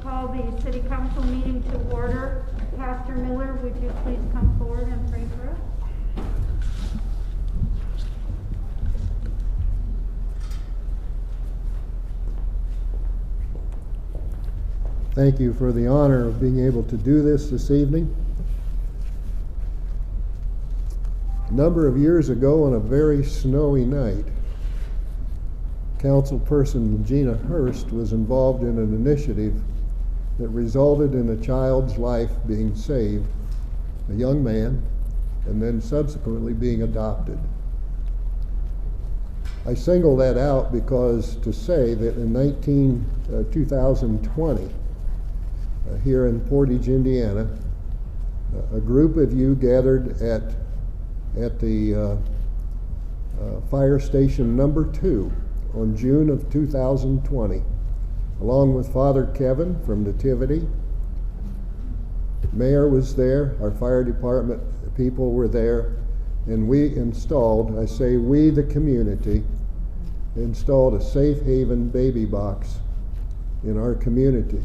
Call the City Council meeting to order. Pastor Miller, would you please come forward and pray for us? Thank you for the honor of being able to do this evening. A number of years ago, on a very snowy night, Councilperson Gina Hurst was involved in an initiative that resulted in a child's life being saved, a young man, and then subsequently being adopted. I single that out because to say that in 2020, here in Portage, Indiana, a group of you gathered at the fire station number 2 on June of 2020, along with Father Kevin from Nativity. Mayor was there, our fire department people were there, and we installed, I say we the community, installed a safe haven baby box in our community.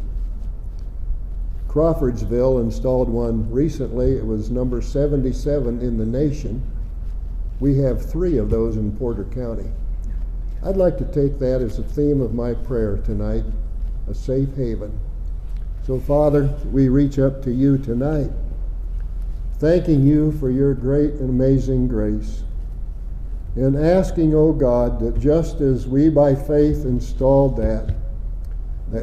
Crawfordsville installed one recently. It was number 77 in the nation. We have 3 of those in Porter County. I'd like to take that as a theme of my prayer tonight, a safe haven. So, Father, we reach up to you tonight, thanking you for your great and amazing grace, and asking, oh God, that just as we by faith installed that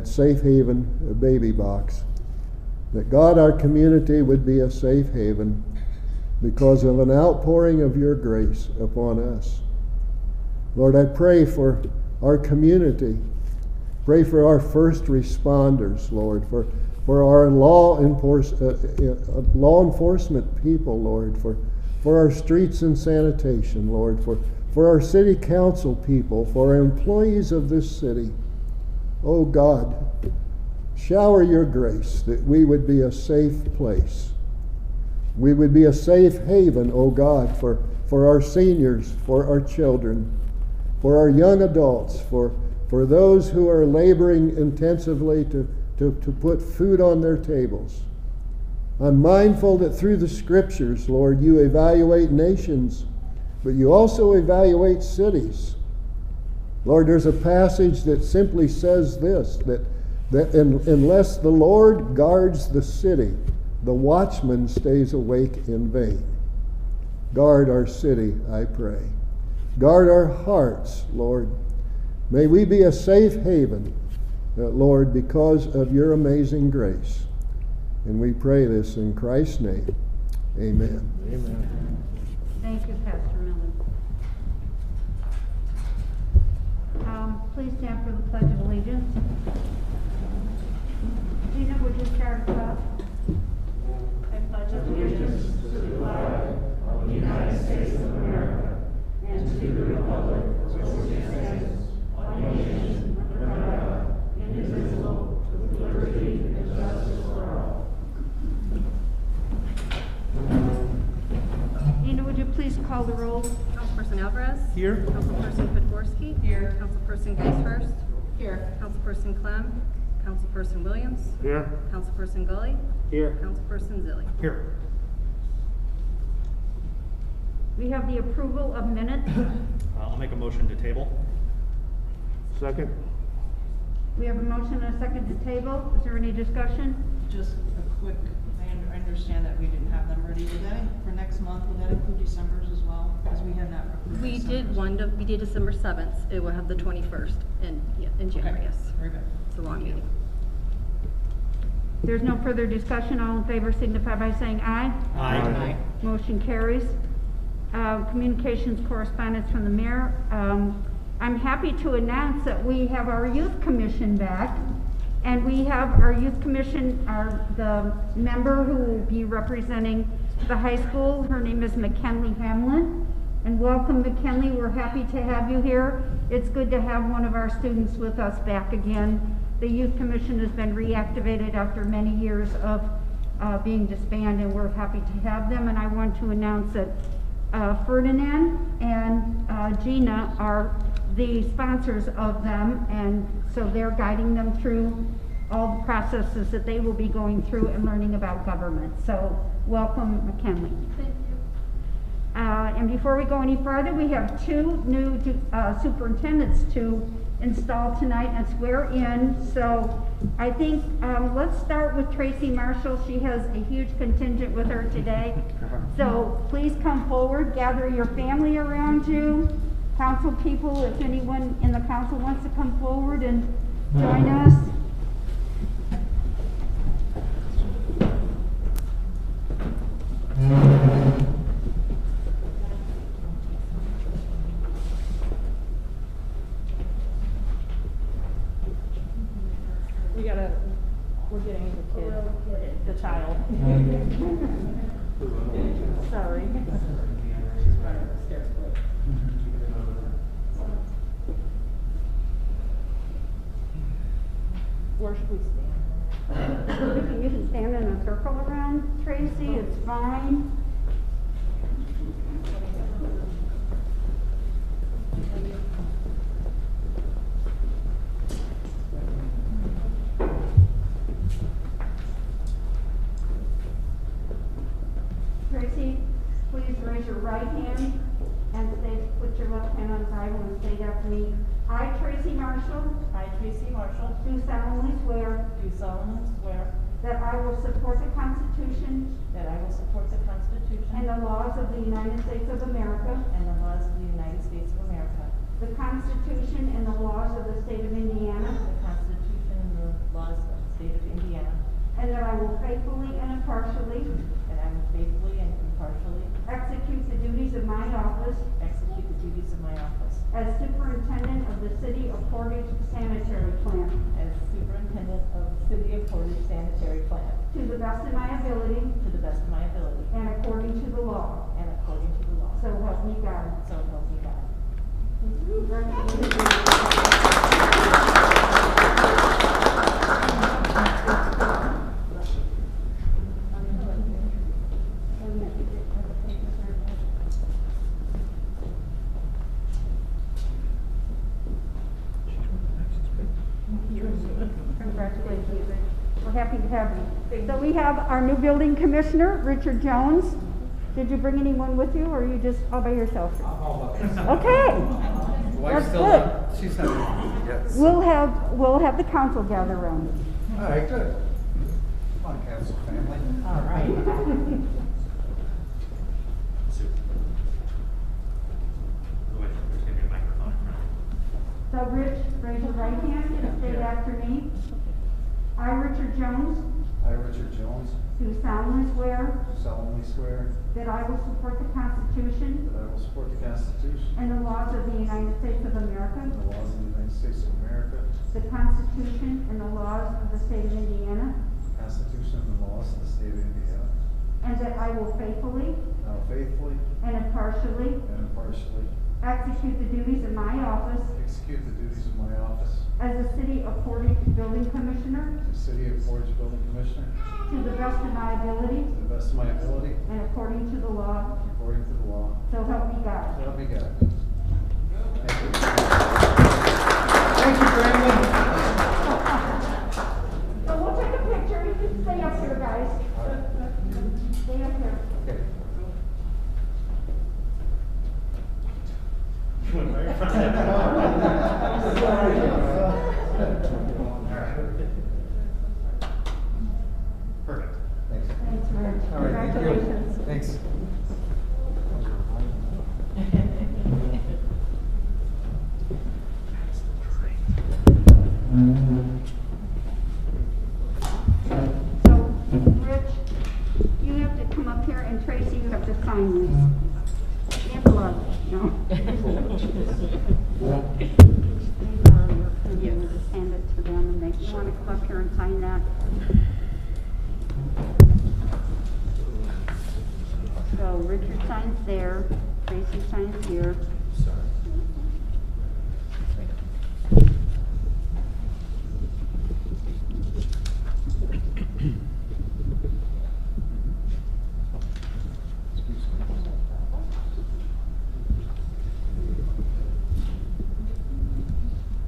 safe haven baby box, that God, our community would be a safe haven because of an outpouring of your grace upon us. Lord, I pray for our community. Pray for our first responders, Lord, for our law enforcement people, Lord, for our streets and sanitation, Lord, for our city council people, for our employees of this city. Oh God, shower your grace that we would be a safe place. We would be a safe haven, oh God, for our seniors, for our children, for our young adults, for those who are laboring intensively to put food on their tables. I'm mindful that through the scriptures, Lord, you evaluate nations, but you also evaluate cities. Lord, there's a passage that simply says this, that unless the Lord guards the city, the watchman stays awake in vain. Guard our city, I pray. Guard our hearts, Lord. May we be a safe haven, Lord, because of your amazing grace. And we pray this in Christ's name. Amen. Amen. Thank you, Pastor Miller. Please stand for the Pledge of Allegiance. Gina, would you start us off? I pledge allegiance to the flag of the United States of America and to the republic for which it stands, one nation, under God, indivisible, with liberty and justice for all. Gina, would you please call the roll? Councilperson Alvarez. Here. Councilperson Podgorski. Here. Councilperson Geisfirst. Here. Councilperson Clem. Councilperson Williams. Here. Councilperson Gully. Here. Councilperson Zilli. Here. We have the approval of minutes. I'll make a motion to table. Second. We have a motion and a second to table. Is there any discussion? Just a quick, I understand that we didn't have them ready. Would that, for next month, would that include December's as well? Because we had not approved We December's. we did December 7th. It will have the 21st in January, Okay. yes. Very good. It's a long meeting. There's no further discussion. All in favor signify by saying aye. Aye. Motion carries. Communications correspondence from the mayor. I'm happy to announce that we have our youth commission back, and we have our youth commission, the member who will be representing the high school. Her name is McKinley Hamlin, and welcome, McKinley. We're happy to have you here. It's good to have one of our students with us back again. The youth commission has been reactivated after many years of being disbanded, and we're happy to have them. And I want to announce that Ferdinand and Gina are the sponsors of them, and so they're guiding them through all the processes that they will be going through and learning about government. So welcome, McKinley. Thank you. And before we go any further, we have two new superintendents to install tonight and swear in. So I think let's start with Tracy Marshall. She has a huge contingent with her today. So please come forward, gather your family around you. Council people, if anyone in the council wants to come forward and join us. We're getting the kid, the child. Sorry. Where should we stand? You can stand in a circle around Tracy, it's fine. Tracy, please raise your right hand and put your left stand on the Bible and say after me. I, Tracy Marshall, I, Tracy Marshall, do solemnly swear do solemnly swear that I will support the Constitution that I will support the Constitution and the laws of the United States of America, and the laws of the United States of America, the Constitution and the laws of the state of Indiana, the Constitution and the laws of the state of Indiana, and that I will faithfully and impartially and I will faithfully and impartially execute the duties of my office execute the duties of my office as Superintendent of the City of Portage Sanitary Plant as Superintendent of the City of Portage Sanitary Plant to the best of my ability to the best of my ability and according to the law. and according to the law. So help me God. So help me God. Congratulations. We're happy to have you. So we have our new building commissioner, Richard Jones. Did you bring anyone with you, or are you just all by yourself? Okay. That's good. She's not. Yes. We'll have the council gather around. All right, good. Come on, council family. All right. Sue. Go ahead, there's gonna be a microphone in front. So Rich, raise your right hand and state after me. I, Richard Jones, I, Richard Jones, do solemnly swear do solemnly swear that I will support the Constitution that I will support the Constitution and the laws of the United States of America, and the laws of the United States of America, the Constitution and the laws of the state of Indiana, the Constitution and the laws of the state of Indiana, and that I will faithfully and I will faithfully and impartially and impartially execute the duties of my office execute the duties of my office as the City of Portage Building Commissioner as the City of Portage Building Commissioner to the best of my ability to the best of my ability and according to the law. according to the law. So help me God. So help me God. Thank you. Thank you, family. So we'll take a picture. You can stay up here, guys. Stay up here. Okay. Perfect. Thanks. Thanks, Rich. All right, thank you. Congratulations. Thanks. So, Rich, you have to come up here, and Tracy, you have to sign this. Angela, no. You just hand it to them, and they, you want to come up here and sign that? So Richard signs there, Tracy signs here.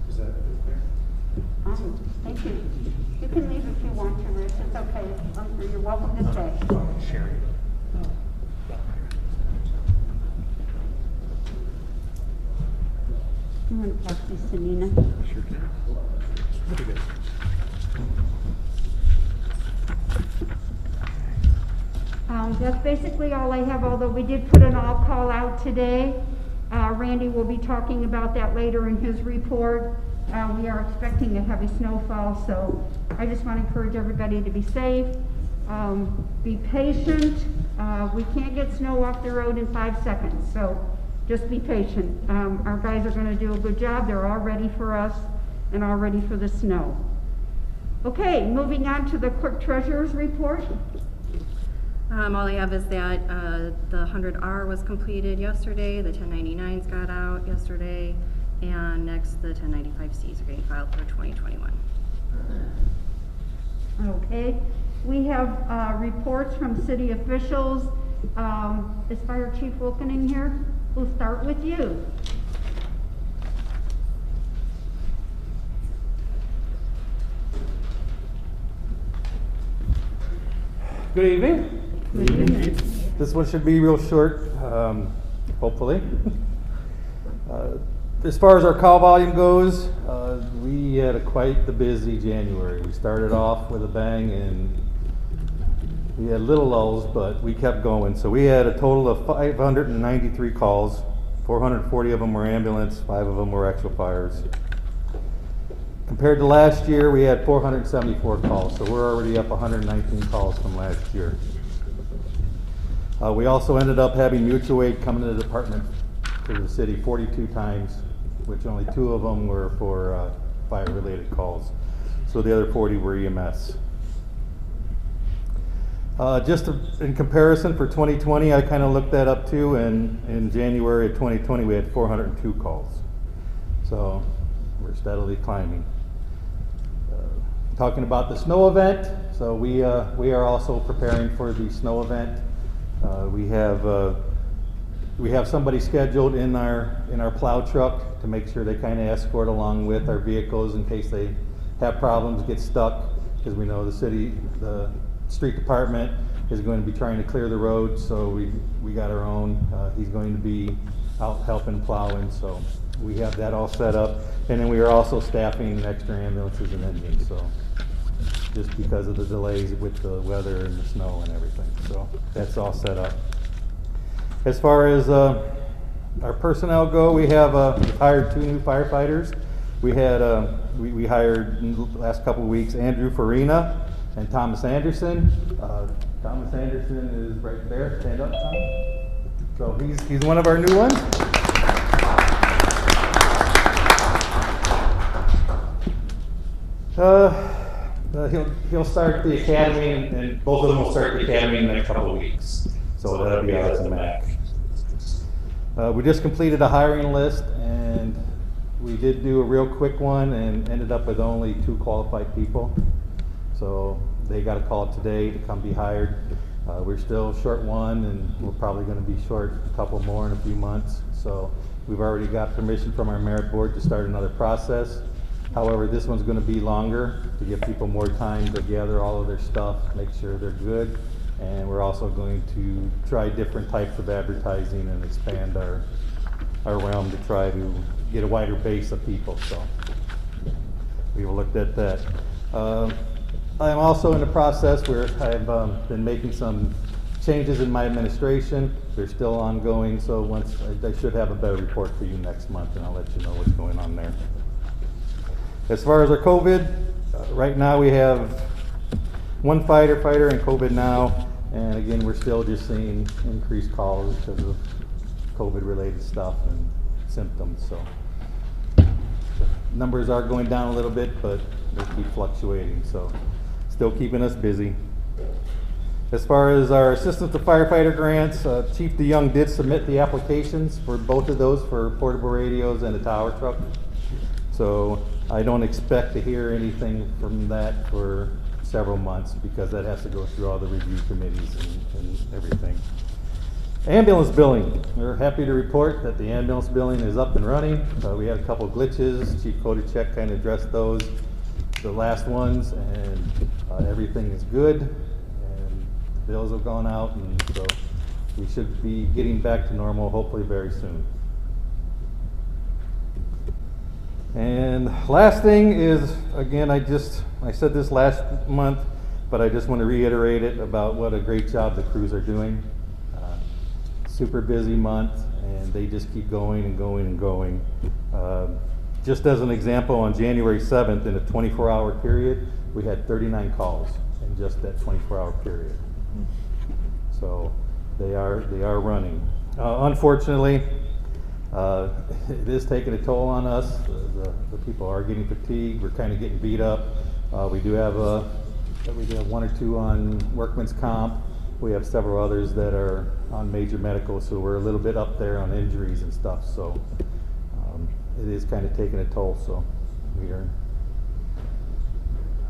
Is that it there? Thank you. You can leave if you want to, Rich, it's okay. You're welcome to stay. Sherry. You want to pass these to Nina? Sure can. That'd be good. That's basically all I have, although we did put an all call out today. Randy will be talking about that later in his report. We are expecting a heavy snowfall, so I just want to encourage everybody to be safe, be patient. We can't get snow off the road in 5 seconds, so just be patient. Our guys are going to do a good job. They're all ready for us and all ready for the snow. Okay, moving on to the clerk treasurer's report. All I have is that the 100R was completed yesterday, the 1099s got out yesterday, and next the 1095Cs are getting filed for 2021. Okay, we have reports from city officials. Is Fire Chief Wilkening here? We'll start with you. Good evening. Good evening. This one should be real short, hopefully. As far as our call volume goes, we had quite the busy January. We started off with a bang and we had little lulls, but we kept going. So we had a total of 593 calls. 440 of them were ambulance, 5 of them were actual fires. Compared to last year, we had 474 calls, so we're already up 119 calls from last year. We also ended up having mutual aid come to the department to the city 42 times, which only 2 of them were for fire-related calls. So the other 40 were EMS. In comparison for 2020, I kind of looked that up too, and in January of 2020 we had 402 calls. So we're steadily climbing. Talking about the snow event, so we are also preparing for the snow event. We have somebody scheduled in our plow truck to make sure they kind of escort along with our vehicles in case they have problems, get stuck, because we know the street department is going to be trying to clear the road, so we got our own. He's going to be out helping plowing, so we have that all set up. And then we are also staffing extra ambulances and engines, so just because of the delays with the weather and the snow and everything. So that's all set up. As far as our personnel go, we have hired 2 new firefighters. We hired in the last couple of weeks Andrew Farina and Thomas Anderson. Thomas Anderson is right there. Stand up, Tom. So he's one of our new ones. He'll start the academy, and both of them will start the academy in the next couple of weeks. So that'll be out as a MAC. We just completed a hiring list, and we did do a real quick one and ended up with only 2 qualified people. So they got a call today to come be hired. We're still short 1, and we're probably going to be short a couple more in a few months. So we've already got permission from our merit board to start another process. However, this one's going to be longer to give people more time to gather all of their stuff, make sure they're good. And we're also going to try different types of advertising and expand our realm to try to get a wider base of people. So we looked at that. I'm also in the process where I've been making some changes in my administration. They're still ongoing, so once I should have a better report for you next month, and I'll let you know what's going on there. As far as our COVID, right now we have 1 firefighter in COVID now, and again, we're still just seeing increased calls because of COVID-related stuff and symptoms. So numbers are going down a little bit, but they keep fluctuating, so still keeping us busy. As far as our Assistant to Firefighter grants, Chief DeYoung did submit the applications for both of those for portable radios and a tower truck. So I don't expect to hear anything from that for several months because that has to go through all the review committees and everything. Ambulance billing. We're happy to report that the ambulance billing is up and running. We had a couple of glitches. Chief Kodachek kind of addressed those, the last ones, and everything is good. And the bills have gone out, and so we should be getting back to normal hopefully very soon. And last thing is, again, I said this last month, but I just want to reiterate it about what a great job the crews are doing. Super busy month, and they just keep going and going and going. Just as an example, on January 7th, in a 24-hour period, we had 39 calls in just that 24-hour period. So they are running. Unfortunately, it is taking a toll on us. The people are getting fatigued. We're kind of getting beat up. We do have 1 or 2 on workman's comp. We have several others that are on major medical, so we're a little bit up there on injuries and stuff. So it is kind of taking a toll. So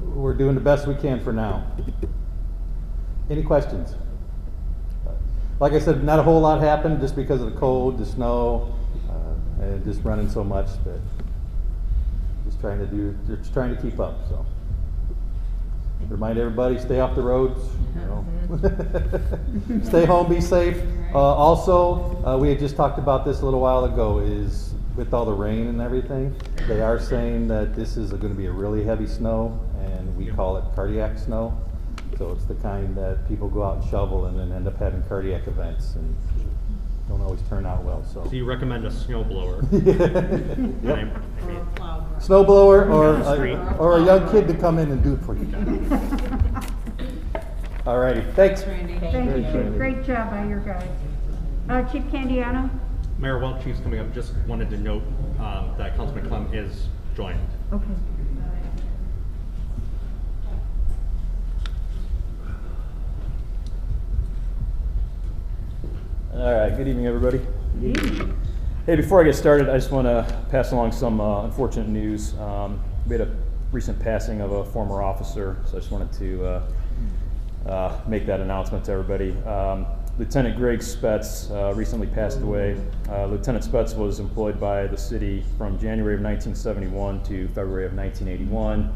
we're doing the best we can for now. Any questions? Like I said, not a whole lot happened just because of the cold, the snow, and just running so much that just trying to keep up. So Remind everybody, stay off the roads, you know. Stay home, be safe. Also, we had just talked about this a little while ago, is with all the rain and everything, they are saying that this is going to be a really heavy snow, and we call it cardiac snow. So it's the kind that people go out and shovel and then end up having cardiac events and don't always turn out well. So So you recommend a snow blower? Yep. I mean, Snow blower Street. or a young kid to come in and do it for you. All righty, thanks. Thank you. Great job by your guys. Chief Candiano? Mayor, while Chief's coming up, just wanted to note that Councilman Clem is joined. Okay. All right, good evening, everybody. Hey, before I get started, I just want to pass along some unfortunate news. We had a recent passing of a former officer, so I just wanted to make that announcement to everybody. Lieutenant Greg Spetz recently passed away. Lieutenant Spetz was employed by the city from January of 1971 to February of 1981.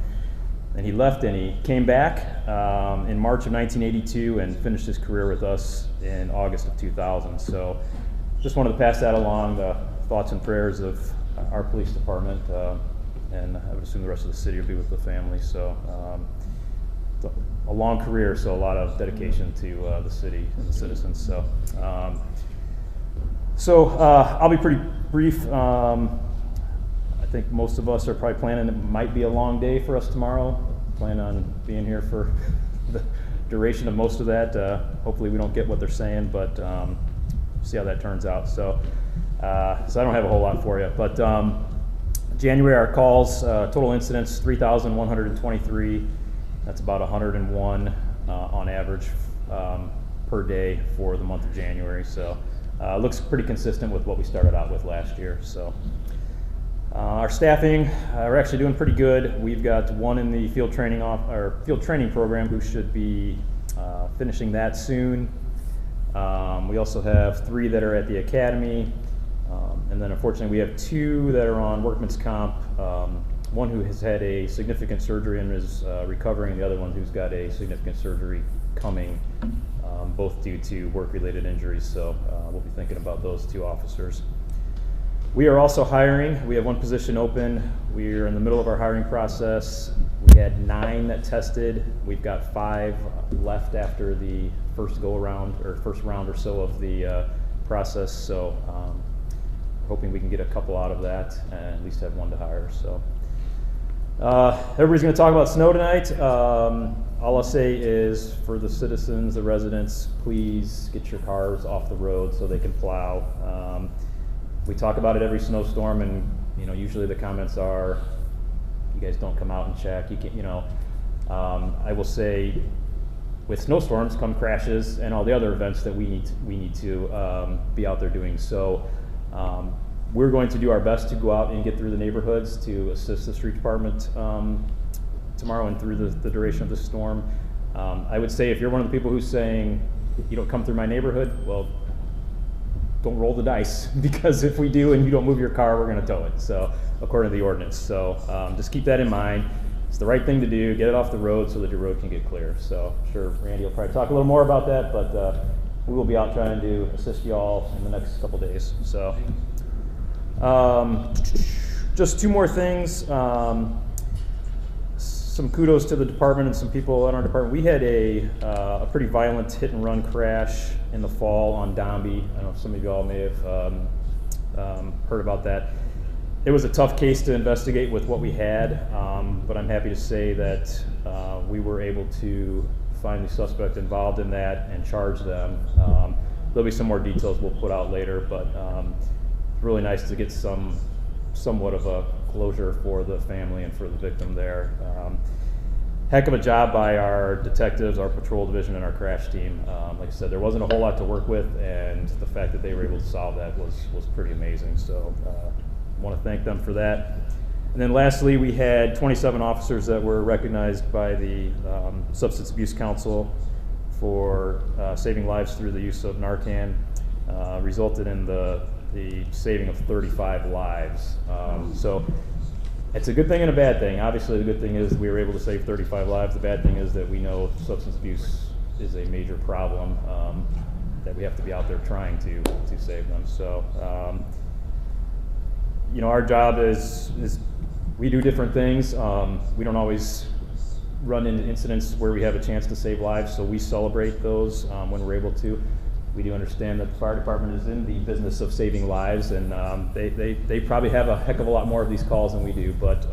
And he left and he came back in March of 1982 and finished his career with us in August of 2000. So just wanted to pass that along, the thoughts and prayers of our police department, and I would assume the rest of the city will be with the family. So it's a long career, so a lot of dedication to the city and the citizens. So, I'll be pretty brief. I think most of us are probably planning it might be a long day for us tomorrow. Plan on being here for the duration of most of that. Hopefully we don't get what they're saying, but see how that turns out. So I don't have a whole lot for you. But January, our calls, total incidents, 3,123. That's about 101 on average per day for the month of January. So looks pretty consistent with what we started out with last year. So. Our staffing, we're actually doing pretty good. We've got one in the field training program who should be finishing that soon. We also have 3 that are at the academy, and then unfortunately we have 2 that are on workman's comp. One who has had a significant surgery and is recovering, the other one who's got a significant surgery coming, both due to work-related injuries. So we'll be thinking about those 2 officers. We are also hiring. We have 1 position open. We're in the middle of our hiring process. We had 9 that tested. We've got 5 left after the first go-around or first round or so of the process. So hoping we can get a couple out of that and at least have 1 to hire. So everybody's going to talk about snow tonight. All I'll say is for the citizens, the residents, please get your cars off the road so they can plow. We talk about it every snowstorm, and usually the comments are, "You guys don't come out and check." You can't, I will say, with snowstorms come crashes and all the other events that we need to be out there doing. So we're going to do our best to go out and get through the neighborhoods to assist the street department tomorrow and through the duration of the storm. I would say if you're one of the people who's saying you don't come through my neighborhood, well, don't roll the dice, because if we do and you don't move your car, we're going to tow it. So according to the ordinance. So just keep that in mind. It's the right thing to do. Get it off the road so that your road can get clear. So I'm sure Randy will probably talk a little more about that, but we will be out trying to assist you all in the next couple days. So just 2 more things. Some kudos to the department and some people in our department. We had a pretty violent hit and run crash in the fall on Dombey. I don't know if some of you all may have heard about that. It was a tough case to investigate with what we had, but I'm happy to say that we were able to find the suspect involved in that and charge them. There'll be some more details we'll put out later, but it's really nice to get somewhat of a closure for the family and for the victim there. Heck of a job by our detectives, our patrol division, and our crash team. Like I said, there wasn't a whole lot to work with, and the fact that they were able to solve that was pretty amazing. So I want to thank them for that. And then lastly, we had 27 officers that were recognized by the Substance Abuse Council for saving lives through the use of Narcan, resulted in the saving of 35 lives. So It's a good thing and a bad thing. Obviously, the good thing is we were able to save 35 lives. The bad thing is that we know substance abuse is a major problem, that we have to be out there trying to save them. So, our job is we do different things. We don't always run into incidents where we have a chance to save lives, so we celebrate those when we're able to. We do understand that the fire department is in the business of saving lives, and they probably have a heck of a lot more of these calls than we do, but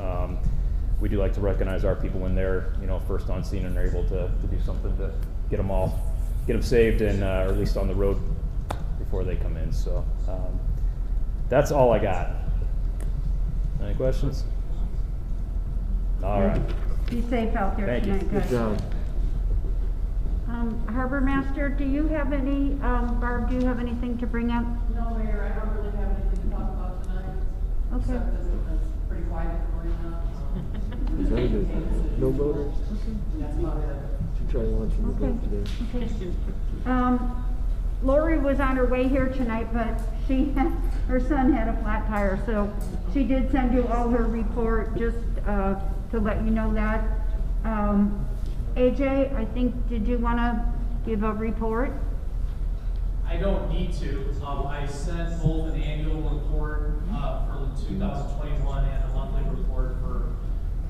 we do like to recognize our people when they're first on scene and are able to do something to get them saved and or at least on the road before they come in. So that's all I got. Any questions? All right. Be safe out there Thank you. tonight, Good guys. job. Harbor Master, do you have any, Barb, do you have anything to bring up? No, Mayor, I don't really have anything to talk about tonight. Okay. Except that it's pretty quiet right now. Very good. No voters? That's about it. Should try launching the vote today. Lori was on her way here tonight, but her son had a flat tire, so she did send you all her report, just to let you know that. AJ, I think, did you want to give a report? I don't need to. I sent both an annual report for 2021 and a monthly report for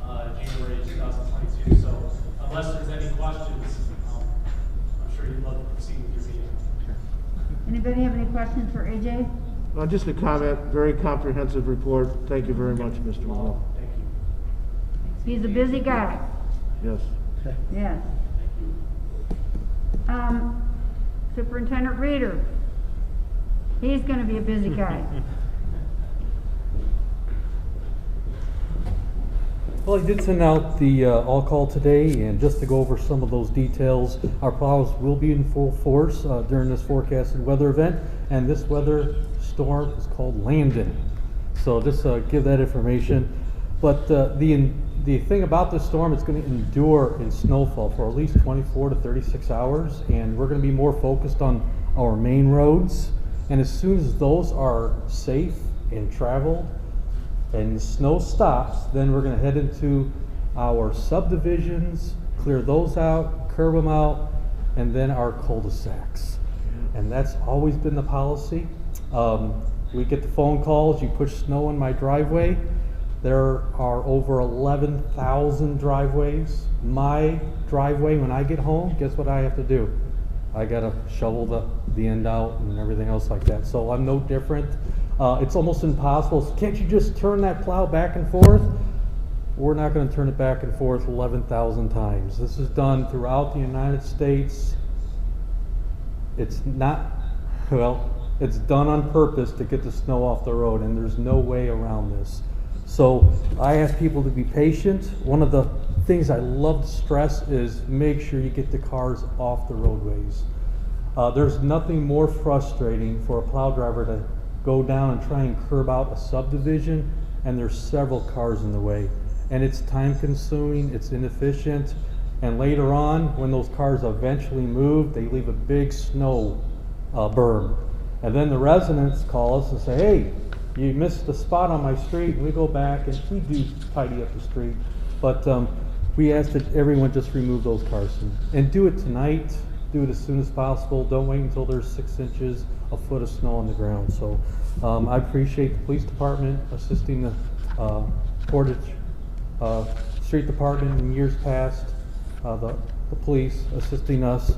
January 2022. So unless there's any questions, I'm sure you'd love to proceed with your meeting. Anybody have any questions for AJ? Just a comment, very comprehensive report. Thank you very much, Mr. Malone. Thank you. He's a busy guy. Yes. Yes. Superintendent Reader. He's going to be a busy guy. Well, I did send out the all call today, and just to go over some of those details, our plows will be in full force during this forecasted weather event, and this weather storm is called Landon. So just give that information. But the thing about this storm, it's going to endure in snowfall for at least 24 to 36 hours, and we're going to be more focused on our main roads. And as soon as those are safe and traveled and the snow stops, then we're going to head into our subdivisions, clear those out, curb them out, and then our cul-de-sacs. And that's always been the policy. We get the phone calls, you push snow in my driveway. There are over 11,000 driveways. My driveway, when I get home, guess what I have to do? I gotta shovel the end out and everything else like that. So I'm no different. It's almost impossible. Can't you just turn that plow back and forth? We're not gonna turn it back and forth 11,000 times. This is done throughout the United States. It's not, well, it's done on purpose to get the snow off the road, and there's no way around this. So I ask people to be patient. One of the things I love to stress is make sure you get the cars off the roadways. There's nothing more frustrating for a plow driver to go down and try and curb out a subdivision, and there's several cars in the way. And it's time consuming, it's inefficient, and later on, when those cars eventually move, they leave a big snow berm. And then the residents call us and say, hey, you missed the spot on my street, and we go back and we do tidy up the street. But we ask that everyone just remove those cars and do it tonight, do it as soon as possible. Don't wait until there's 6 inches, a foot of snow on the ground. So I appreciate the police department assisting the Portage Street Department in years past, the police assisting us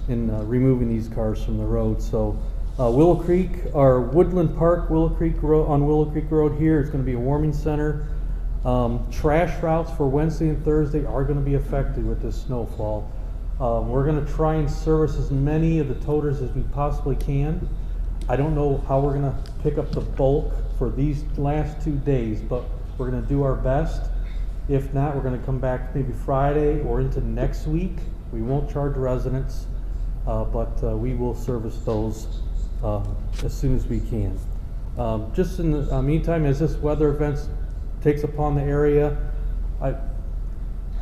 in removing these cars from the road. So Willow Creek, or Woodland Park, Willow Creek Road, on Willow Creek Road here is going to be a warming center. Trash routes for Wednesday and Thursday are going to be affected with this snowfall. We're going to try and service as many of the toters as we possibly can. I don't know how we're going to pick up the bulk for these last 2 days, but we're going to do our best. If not, we're going to come back maybe Friday or into next week. We won't charge residents, but we will service those as soon as we can. Just in the meantime, as this weather event takes upon the area, I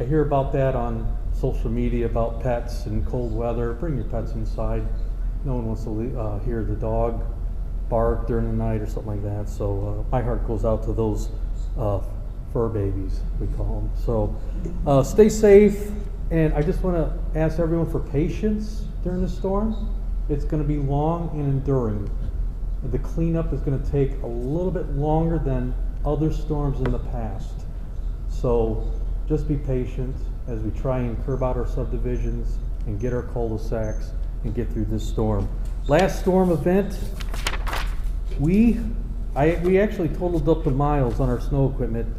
hear about that on social media about pets and cold weather. Bring your pets inside. No one wants to hear the dog bark during the night or something like that. So my heart goes out to those fur babies, we call them. So stay safe, and I just want to ask everyone for patience during the storm. It's going to be long and enduring. The cleanup is going to take a little bit longer than other storms in the past. So just be patient as we try and curb out our subdivisions and get our cul-de-sacs and get through this storm. Last storm event, we actually totaled up the miles on our snow equipment,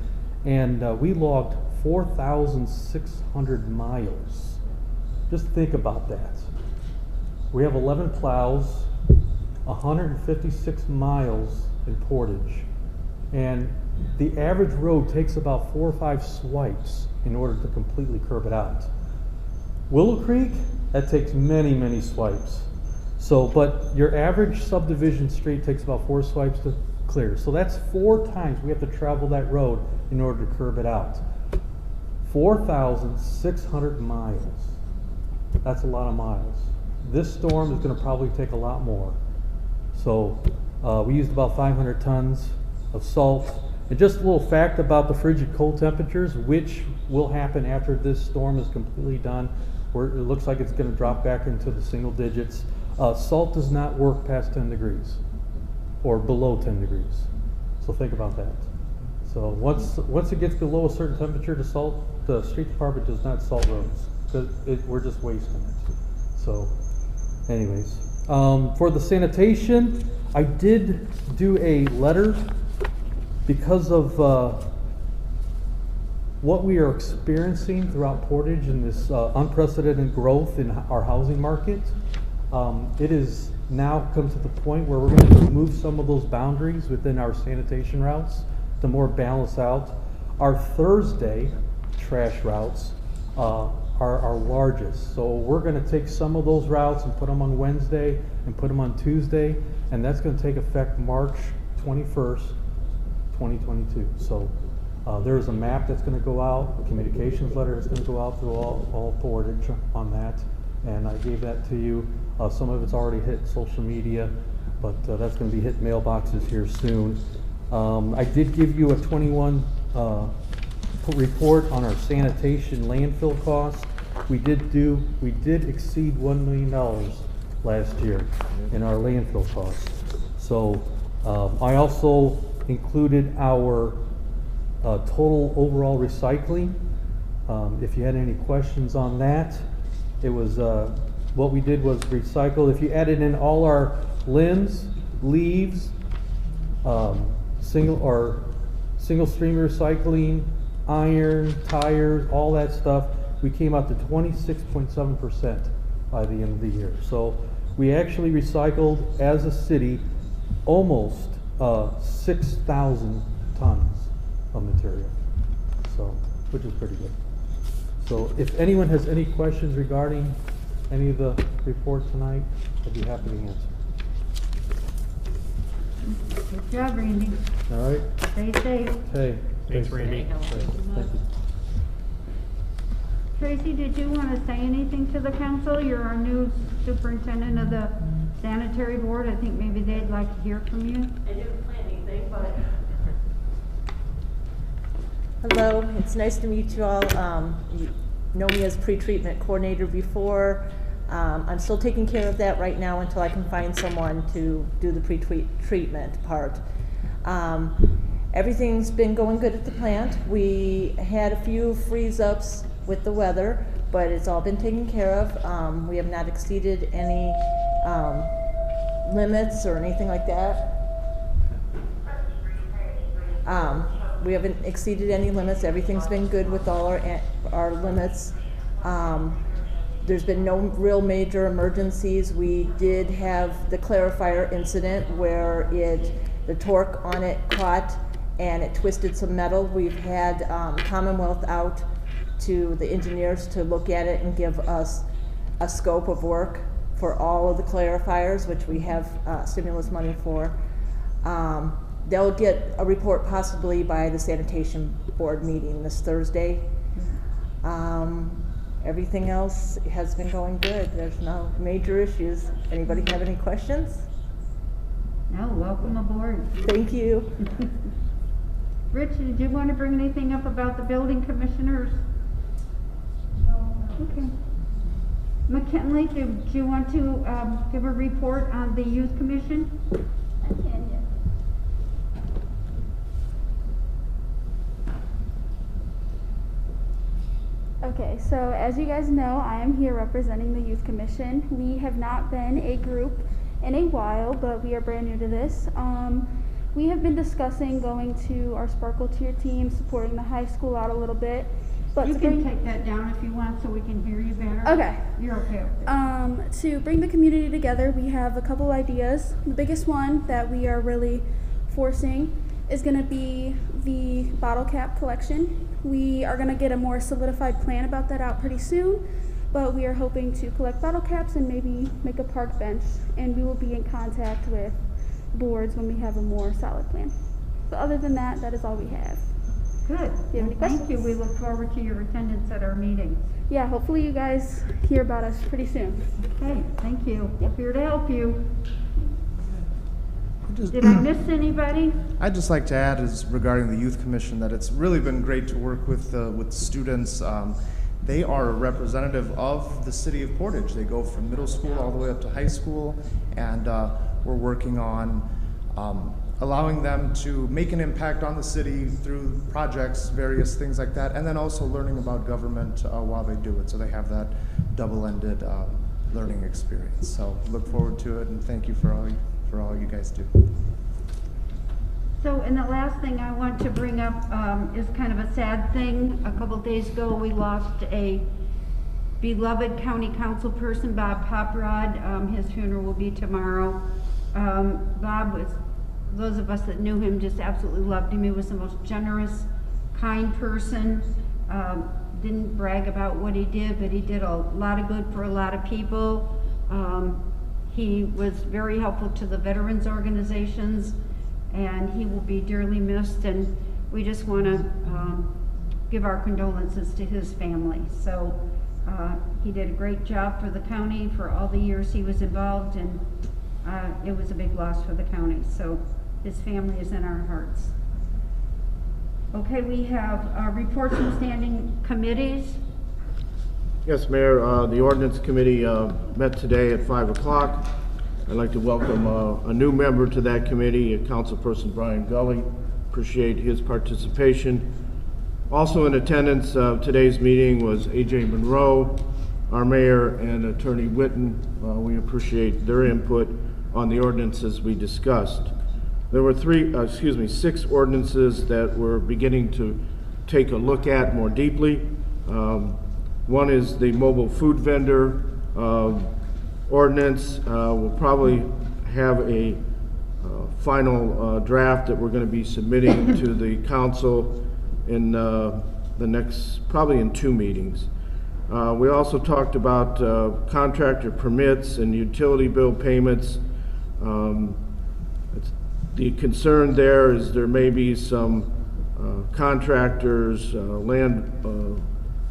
and we logged 4,600 miles. Just think about that. We have 11 plows, 156 miles in portage, and the average road takes about 4 or 5 swipes in order to completely curb it out. Willow Creek, that takes many, many swipes. So, but your average subdivision street takes about 4 swipes to clear. So that's 4 times we have to travel that road in order to curb it out. 4,600 miles. That's a lot of miles. This storm is going to probably take a lot more. So we used about 500 tons of salt. And just a little fact about the frigid cold temperatures, which will happen after this storm is completely done, where it looks like it's going to drop back into the single digits. Salt does not work past 10 degrees or below 10 degrees. So think about that. So once it gets below a certain temperature, the street department does not salt roads, because we're just wasting it. So anyways, for the sanitation, I did do a letter because of what we are experiencing throughout Portage and this unprecedented growth in our housing market. It is now come to the point where we're going to remove some of those boundaries within our sanitation routes to more balance out. Our Thursday trash routes are our largest. So we're going to take some of those routes and put them on Wednesday and put them on Tuesday, and that's going to take effect March 21st, 2022. So there's a map that's going to go out, a communications letter that's going to go out through all Portage on that, and I gave that to you. Some of it's already hit social media, but that's going to be hit mailboxes here soon. I did give you a 21 report on our sanitation landfill costs. We did exceed $1 million last year in our landfill costs. So I also included our total overall recycling. If you had any questions on that, it was what we did was recycle. If you added in all our limbs, leaves, single stream recycling, iron, tires, all that stuff, we came out to 26.7% by the end of the year. So we actually recycled as a city almost 6,000 tons of material, so which is pretty good. So if anyone has any questions regarding any of the reports tonight, I'd be happy to answer. Good job, Randy. All right. Stay safe. Okay. Thanks, Randy. Thank you. Tracy, did you want to say anything to the council? You're our new superintendent of the sanitary board. I think maybe they'd like to hear from you. I didn't plan anything, but. Hello, it's nice to meet you all. You know me as pre-treatment coordinator before. I'm still taking care of that right now until I can find someone to do the pre-treatment part. Everything's been going good at the plant. We had a few freeze-ups with the weather, but it's all been taken care of. We have not exceeded any limits or anything like that. We haven't exceeded any limits. Everything's been good with all our limits. There's been no real major emergencies. We did have the clarifier incident where the torque on it caught and it twisted some metal. We've had Commonwealth out to the engineers to look at it and give us a scope of work for all of the clarifiers, which we have stimulus money for. They'll get a report possibly by the sanitation board meeting this Thursday. Everything else has been going good. There's no major issues. Anybody have any questions? No, welcome aboard. Thank you. Rich, did you want to bring anything up about the building commissioners? No. Okay. McKinley, do you want to give a report on the youth commission? I can, yes. Okay, so as you guys know, I am here representing the Youth Commission. We have not been a group in a while, but we are brand new to this. We have been discussing going to our Sparkle Cheer team, supporting the high school out a little bit. But You can take that down if you want so we can hear you better. Okay. You're okay with that. To bring the community together, we have a couple ideas. The biggest one that we are really forcing is going to be the bottle cap collection. We are going to get a more solidified plan about that out pretty soon, but we are hoping to collect bottle caps and maybe make a park bench, and we will be in contact with boards when we have a more solid plan. But other than that, that is all we have. Good. Do you have any Thank you. questions? We look forward to your attendance at our meetings. Yeah, hopefully you guys hear about us pretty soon. Okay, thank you. We're here to help you. Just- Did I miss anybody? I'd just like to add is regarding the Youth Commission that it's really been great to work with students. They are a representative of the city of Portage. They go from middle school all the way up to high school, and we're working on allowing them to make an impact on the city through projects, various things like that, and then also learning about government while they do it. So they have that double-ended learning experience. So look forward to it, and thank you for all you guys do. So, and the last thing I want to bring up is kind of a sad thing. A couple days ago, we lost a beloved county council person, Bob Poprod. His funeral will be tomorrow. Bob was, those of us that knew him just absolutely loved him. He was the most generous, kind person. Didn't brag about what he did, but he did a lot of good for a lot of people. He was very helpful to the veterans organizations, and he will be dearly missed, and we just want to give our condolences to his family. So he did a great job for the county for all the years he was involved, and it was a big loss for the county. So his family is in our hearts. Okay, we have reports from standing committees. Yes, Mayor, the Ordinance Committee met today at 5 o'clock. I'd like to welcome a new member to that committee, Councilperson Brian Gully. Appreciate his participation. Also in attendance today's meeting was A.J. Monroe, our mayor, and Attorney Witten. We appreciate their input on the ordinances we discussed. There were 6 ordinances that we're beginning to take a look at more deeply. One is the mobile food vendor ordinance. We'll probably have a final draft that we're going to be submitting to the council in the next, probably in 2 meetings. We also talked about contractor permits and utility bill payments. The concern there is there may be some contractors,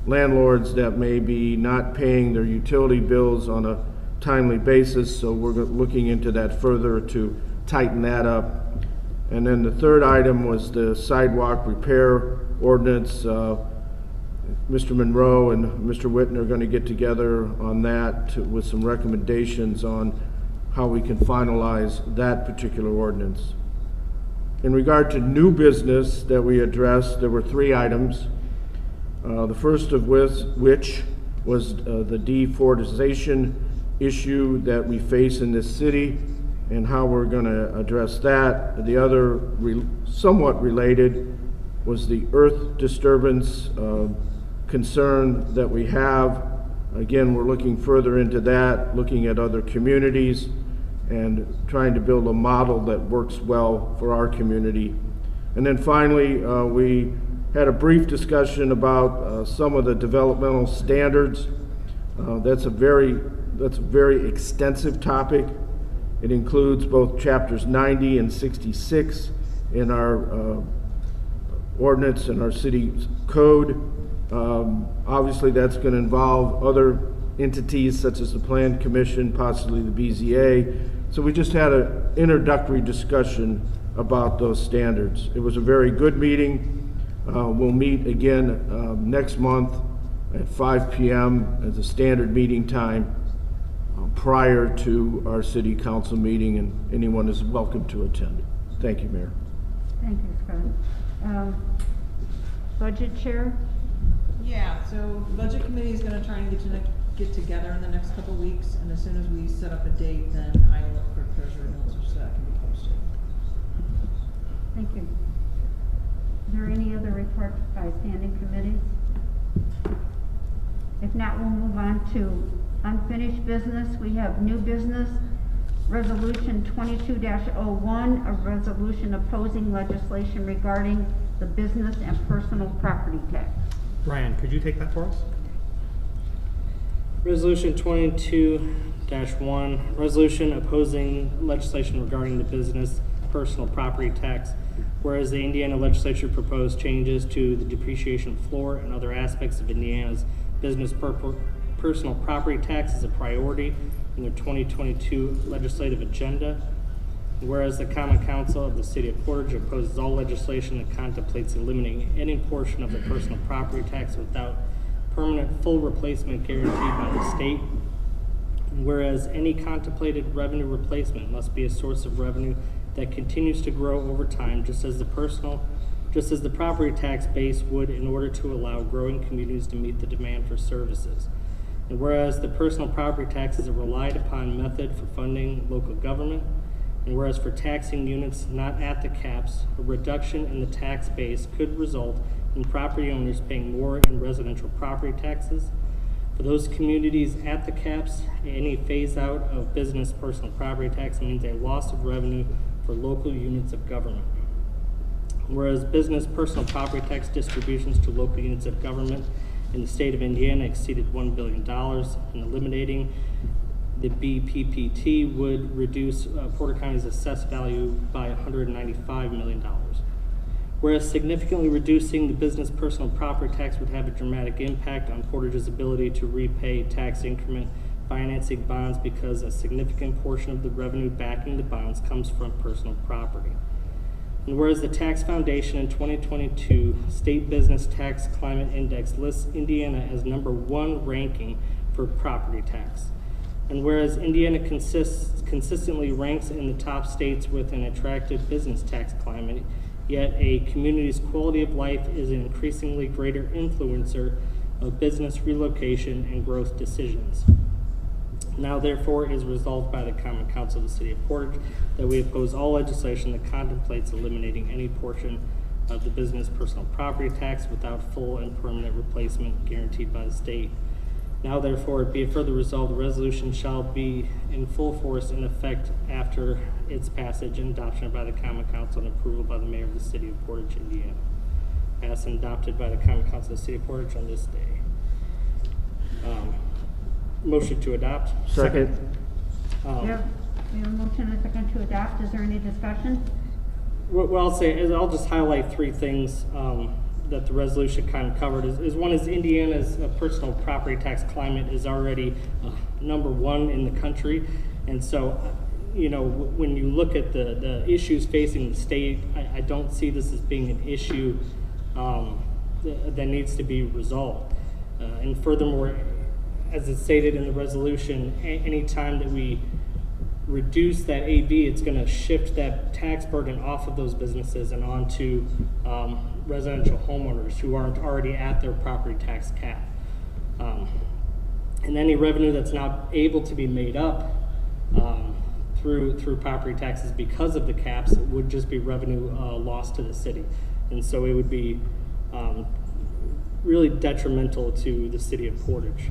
landlords that may be not paying their utility bills on a timely basis, so we're looking into that further to tighten that up. And then the third item was the sidewalk repair ordinance. Mr. Monroe and Mr. Witten are going to get together on that with some recommendations on how we can finalize that particular ordinance. In regard to new business that we addressed, there were 3 items. The first of which was the deforestation issue that we face in this city and how we're going to address that. The other, somewhat related, was the earth disturbance concern that we have. Again, we're looking further into that, looking at other communities and trying to build a model that works well for our community. And then finally, we had a brief discussion about some of the developmental standards. That's a very extensive topic. It includes both chapters 90 and 66 in our ordinance and our city code. Obviously, that's going to involve other entities such as the Plan Commission, possibly the BZA. So we just had an introductory discussion about those standards. It was a very good meeting. We'll meet again next month at 5 p.m. as a standard meeting time prior to our city council meeting, and anyone is welcome to attend. Thank you, Mayor. Thank you, Scott. Budget Chair? Yeah, so the Budget Committee is gonna try and get together in the next couple of weeks, and as soon as we set up a date, then I will look for treasurer notes so that can be posted. Thank you. Is there any other reports by standing committees? If not, we'll move on to unfinished business. We have new business, Resolution 22-01, a resolution opposing legislation regarding the business and personal property tax. Ryan, could you take that for us? Resolution 22-1, resolution opposing legislation regarding the business personal property tax. Whereas the Indiana legislature proposed changes to the depreciation floor and other aspects of Indiana's business personal property tax is a priority in their 2022 legislative agenda. Whereas the Common Council of the City of Portage opposes all legislation that contemplates eliminating any portion of the personal property tax without permanent full replacement guaranteed by the state. Whereas any contemplated revenue replacement must be a source of revenue that continues to grow over time, just as the property tax base would, in order to allow growing communities to meet the demand for services. And whereas the personal property tax is a relied upon method for funding local government, and whereas for taxing units not at the caps, a reduction in the tax base could result in property owners paying more in residential property taxes. For those communities at the caps, any phase out of business personal property tax means a loss of revenue for local units of government. Whereas business personal property tax distributions to local units of government in the state of Indiana exceeded $1 billion, and eliminating the BPPT would reduce Porter County's assessed value by $195 million. Whereas significantly reducing the business personal property tax would have a dramatic impact on Portage's ability to repay tax increment financing bonds, because a significant portion of the revenue backing the bonds comes from personal property. And whereas the Tax Foundation in 2022 State Business Tax Climate Index lists Indiana as #1 ranking for property tax. And whereas Indiana consistently ranks in the top states with an attractive business tax climate, yet a community's quality of life is an increasingly greater influencer of business relocation and growth decisions. Now, therefore, it is resolved by the Common Council of the City of Portage that we oppose all legislation that contemplates eliminating any portion of the business personal property tax without full and permanent replacement guaranteed by the state. Now, therefore, be it further resolved, the resolution shall be in full force in effect after its passage and adoption by the Common Council and approval by the Mayor of the City of Portage, Indiana. Passed and adopted by the Common Council of the City of Portage on this day. Motion to adopt. Second. Yep. We have a motion and a second to adopt. Is there any discussion? What I'll say is I'll just highlight three things that the resolution kind of covered. One is Indiana's personal property tax climate is already #1 in the country. And so, you know, when you look at the issues facing the state, I don't see this as being an issue that needs to be resolved. And furthermore, as it's stated in the resolution, any time that we reduce that AB, it's going to shift that tax burden off of those businesses and onto residential homeowners who aren't already at their property tax cap. And any revenue that's not able to be made up through property taxes because of the caps would just be revenue lost to the city. And so it would be really detrimental to the city of Portage.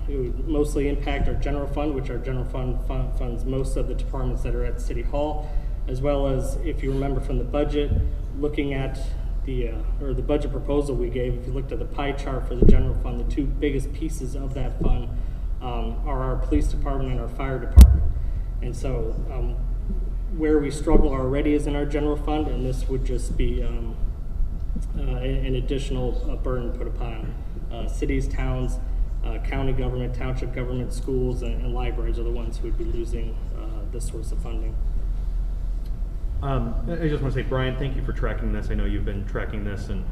It would mostly impact our general fund, which our general fund funds most of the departments that are at City Hall, as well as, if you remember from the budget, looking at the budget proposal we gave, if you looked at the pie chart for the general fund, the two biggest pieces of that fund are our police department and our fire department. And so where we struggle already is in our general fund, and this would just be an additional burden put upon cities, towns, county government, township government, schools, and libraries are the ones who would be losing this source of funding. I just want to say, Brian, thank you for tracking this. I know you've been tracking this and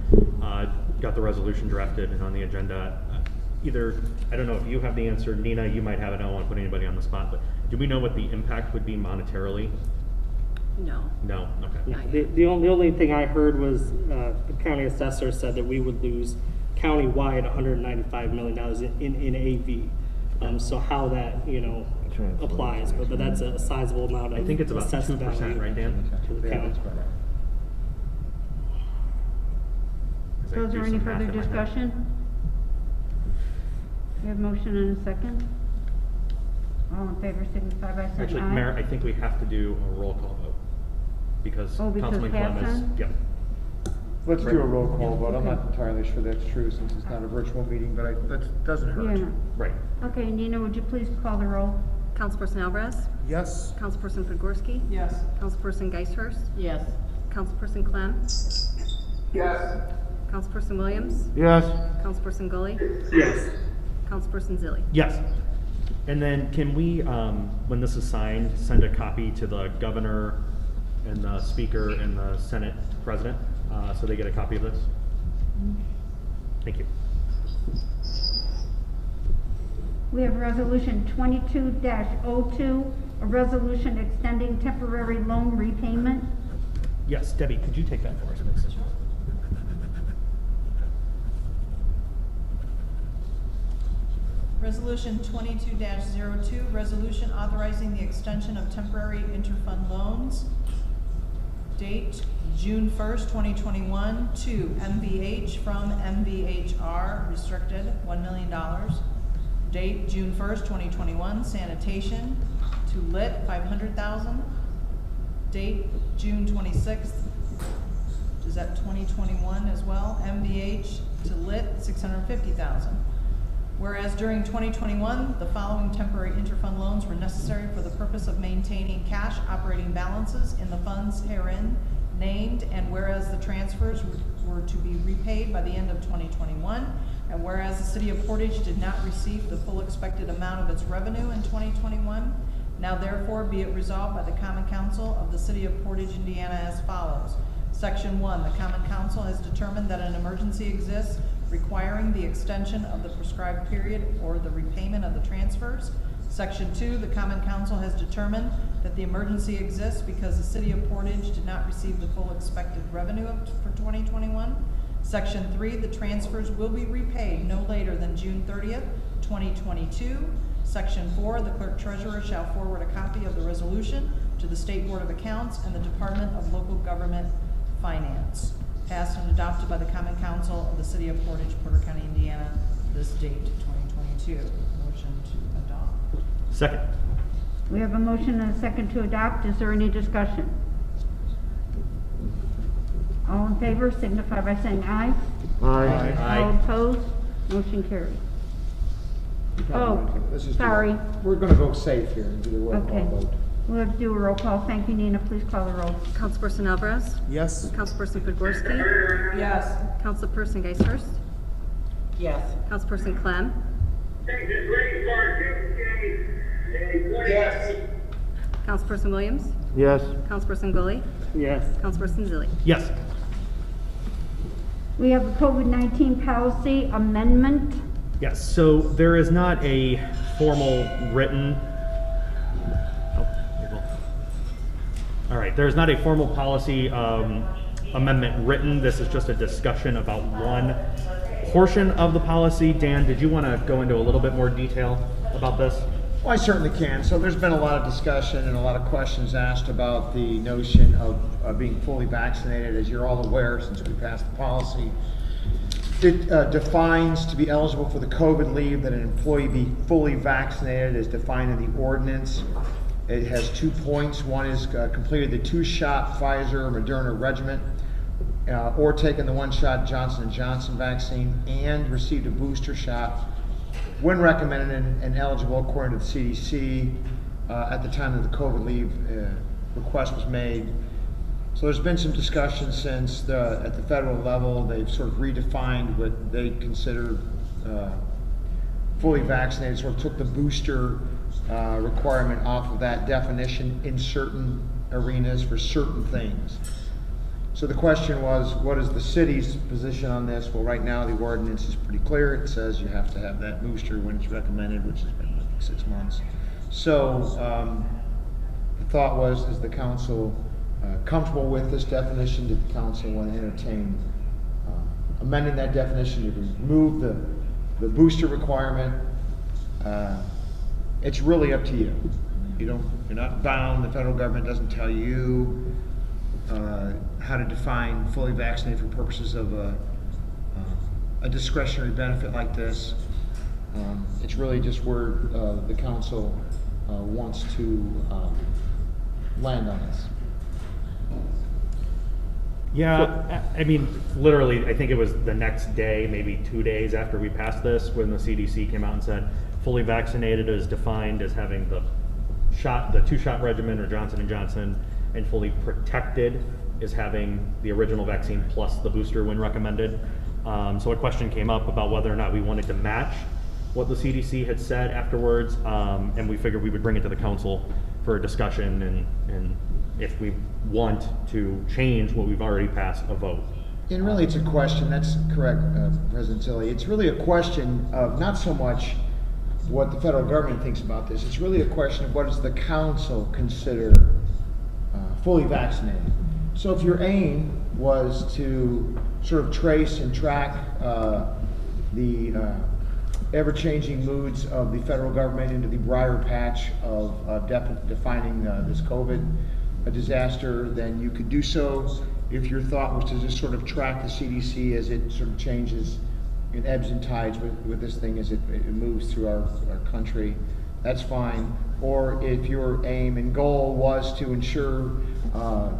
got the resolution drafted and on the agenda. Either, I don't know if you have the answer, Nina, you might have it. I don't want to put anybody on the spot, but do we know what the impact would be monetarily? No. No, okay. The only thing I heard was the county assessor said that we would lose countywide $195 million in AV. So how that, applies, but that's a sizable amount of I think it's about assessed 2%, value right, Dan? to the county. So is there any further discussion? We have motion and a second. All in favor signify by saying aye. Actually, Mayor, I think we have to do a roll call vote because Oh, because Councilman Clem Pat's is, on? yep. Let's do a roll call vote. I'm Okay. not entirely sure that's true since it's not a virtual meeting, but that doesn't hurt. Yeah. Right. Okay, Nina, would you please call the roll? Councilperson Alvarez? Yes. Councilperson Podgorski? Yes. Councilperson Geishhurst? Yes. Councilperson Clem? Yes. Councilperson Williams? Yes. Councilperson Gully? Yes. Councilperson Zilli? Yes. And then can we, when this is signed, send a copy to the governor and the speaker and the Senate president, so they get a copy of this? Thank you. We have resolution 22-02, a resolution extending temporary loan repayment. Yes, Debbie, could you take that for us, please? Resolution 22-02, resolution authorizing the extension of temporary interfund loans. Date, June 1st, 2021, to MVH from MVHR, restricted, $1 million. Date, June 1st, 2021, Sanitation, to Lit, $500,000. Date, June 26th, is that 2021 as well? MVH to Lit, $650,000. Whereas during 2021, the following temporary interfund loans were necessary for the purpose of maintaining cash operating balances in the funds herein named, and whereas the transfers were to be repaid by the end of 2021, and whereas the City of Portage did not receive the full expected amount of its revenue in 2021, now therefore be it resolved by the Common Council of the City of Portage, Indiana as follows. Section 1, the Common Council has determined that an emergency exists requiring the extension of the prescribed period or the repayment of the transfers. Section 2, the Common Council has determined that the emergency exists because the City of Portage did not receive the full expected revenue for 2021. Section 3, the transfers will be repaid no later than June 30th, 2022. Section 4, the Clerk Treasurer shall forward a copy of the resolution to the State Board of Accounts and the Department of Local Government Finance. Passed and adopted by the Common Council of the City of Portage, Porter County, Indiana, this date, 2022. Motion to adopt. Second. We have a motion and a second to adopt. Is there any discussion? All in favor signify by saying aye. Aye. All opposed? Motion carries. Oh, Let's just do sorry. that. We're gonna go safe here and do the roll Okay. call vote. We'll have to do a roll call. Thank you, Nina. Please call the roll. Councilperson Alvarez? Yes. Councilperson Podgorski? Yes. Councilperson Geishhurst? Yes. Councilperson Clem? Yes. Councilperson Williams? Yes. Councilperson Gully? Yes. Councilperson Zilli? Yes. We have a COVID-19 policy amendment. Yes, so there is not a formal written, all right, there's not a formal policy amendment written. This is just a discussion about one portion of the policy. Dan, did you want to go into a little bit more detail about this? Well, I certainly can. So there's been a lot of discussion and a lot of questions asked about the notion of being fully vaccinated. As you're all aware, since we passed the policy, it defines to be eligible for the COVID leave that an employee be fully vaccinated as defined in the ordinance. It has 2 points. One is completed the 2-shot Pfizer or Moderna regimen, or taken the 1-shot Johnson & Johnson vaccine and received a booster shot when recommended and eligible according to the CDC at the time that the COVID leave request was made. So there's been some discussion since at the federal level they've sort of redefined what they consider fully vaccinated, sort of took the booster requirement off of that definition in certain arenas for certain things. So the question was, what is the city's position on this? Well, right now the ordinance is pretty clear. It says you have to have that booster when it's recommended, which has been like 6 months. So the thought was, is the council comfortable with this definition? Did the council want to entertain amending that definition to remove the booster requirement? It's really up to you. You're not bound. The federal government doesn't tell you how to define fully vaccinated for purposes of a discretionary benefit like this. It's really just where the council wants to land on this. Yeah, I mean, literally, I think it was the next day, maybe 2 days after we passed this, when the CDC came out and said fully vaccinated is defined as having the two-shot regimen or Johnson & Johnson, and fully protected is having the original vaccine plus the booster when recommended. So a question came up about whether or not we wanted to match what the CDC had said afterwards, and we figured we would bring it to the council for a discussion, and if we want to change what we've already passed, a vote. And really it's a question, that's correct, President Tilly. It's really a question of not so much what the federal government thinks about this. It's really a question of what does the council consider fully vaccinated. So if your aim was to sort of trace and track the ever-changing moods of the federal government into the briar patch of defining this COVID disaster, then you could do so. If your thought was to just sort of track the CDC as it sort of changes in ebbs and tides with this thing as it moves through our country, that's fine. Or if your aim and goal was to ensure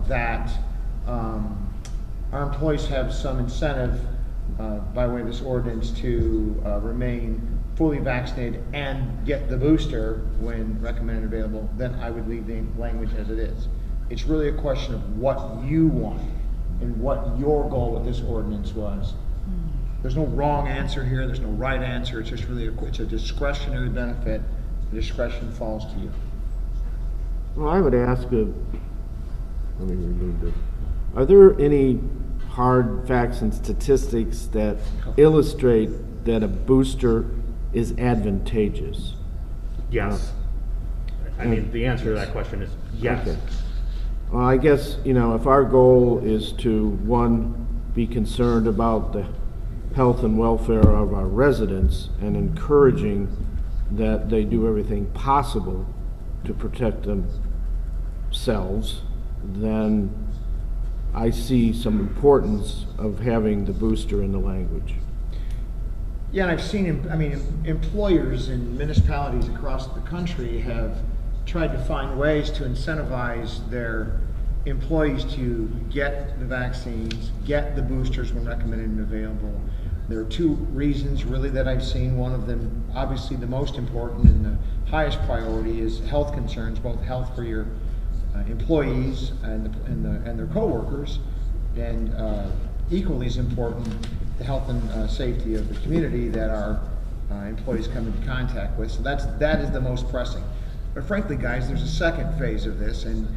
that our employees have some incentive by way of this ordinance to remain fully vaccinated and get the booster when recommended available, then I would leave the language as it is. It's really a question of what you want and what your goal with this ordinance was. There's no wrong answer here. There's no right answer. It's just really it's a discretionary benefit. The discretion falls to you. Well, I would ask, let me remove this. Are there any hard facts and statistics that illustrate that a booster is advantageous? Yes. I mean, the answer to that question is yes. Okay. Well, I guess, if our goal is to, one, be concerned about the health and welfare of our residents and encouraging that they do everything possible to protect themselves, then I see some importance of having the booster in the language. Yeah, and I've seen, employers in municipalities across the country have tried to find ways to incentivize their employees to get the vaccines, get the boosters when recommended and available. There are two reasons really that I've seen. One of them, obviously the most important and the highest priority, is health concerns, both health for your employees and their coworkers, and equally as important, the health and safety of the community that our employees come into contact with. So that is the most pressing. But frankly, guys, there's a second phase of this, and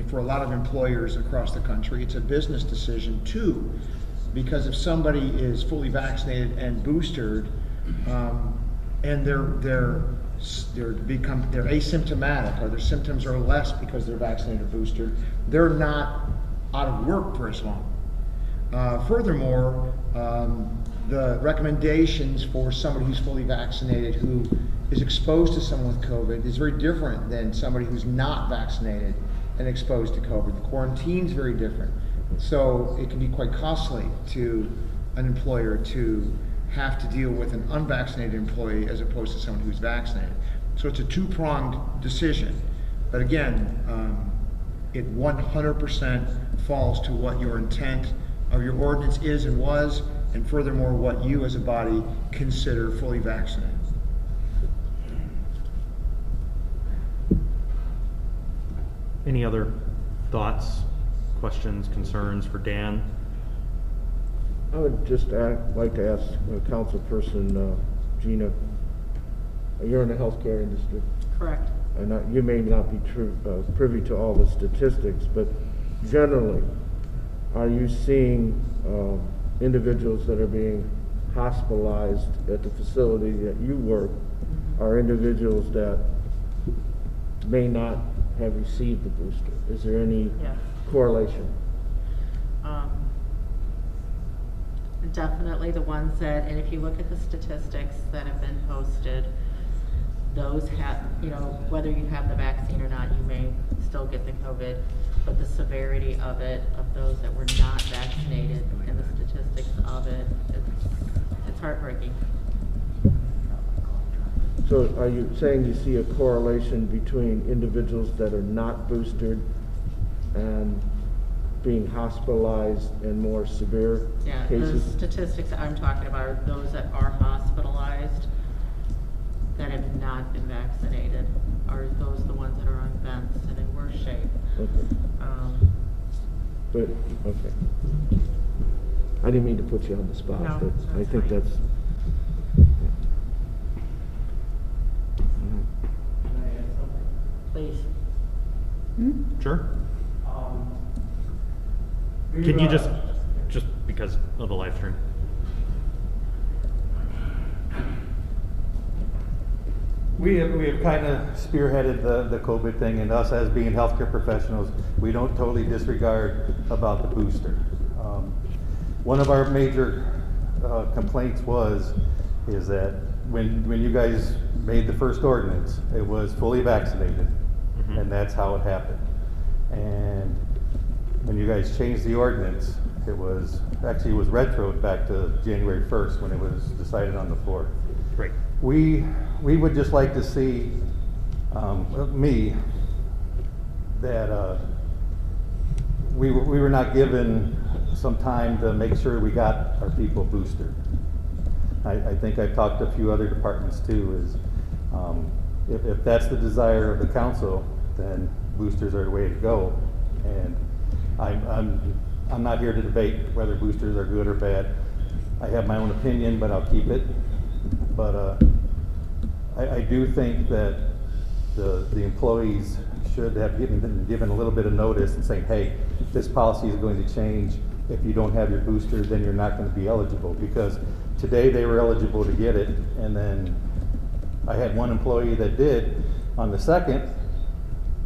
for a lot of employers across the country, it's a business decision too. Because if somebody is fully vaccinated and boosted, and they're asymptomatic, or their symptoms are less because they're vaccinated or boosted, they're not out of work for as long. Furthermore, the recommendations for somebody who's fully vaccinated who is exposed to someone with COVID is very different than somebody who's not vaccinated and exposed to COVID. The quarantine's very different. So it can be quite costly to an employer to have to deal with an unvaccinated employee as opposed to someone who's vaccinated. So it's a two-pronged decision. But again, it 100% falls to what your intent of your ordinance is and was, and furthermore, what you as a body consider fully vaccinated. Any other thoughts, questions, concerns for Dan? I would just like to ask Councilperson Gina, you're in the healthcare industry. Correct. and you may not be privy to all the statistics, but generally, are you seeing individuals that are being hospitalized at the facility that you work are individuals that may not have received the booster? Is there any Yes. correlation? Definitely the ones that, and if you look at the statistics that have been posted, those have, whether you have the vaccine or not, you may still get the COVID, but the severity of it, of those that were not vaccinated, and the statistics of it, it's heartbreaking. So are you saying you see a correlation between individuals that are not boosted and being hospitalized and more severe Yeah, cases? the statistics I'm talking about are those that are hospitalized that have not been vaccinated. Are those the ones that are on vents and in worse shape? Okay. But, okay. I didn't mean to put you on the spot, No, but I that's think fine. that's... Please. Sure. Can you just because of the live stream? We have kind of spearheaded the COVID thing, and us as being healthcare professionals, we don't totally disregard about the booster. One of our major complaints is that when you guys made the first ordinance, it was fully vaccinated, and that's how it happened. And when you guys changed the ordinance, it was retroed back to January 1st when it was decided on the floor. Great. We would just like to see, that we were not given some time to make sure we got our people boosted. I think I've talked to a few other departments too, if that's the desire of the council, then boosters are the way to go. And I'm not here to debate whether boosters are good or bad. I have my own opinion, but I'll keep it. But I do think that the employees should have been given a little bit of notice and saying, hey, this policy is going to change. If you don't have your booster, then you're not going to be eligible. Because today they were eligible to get it, and then I had one employee that did. On the second,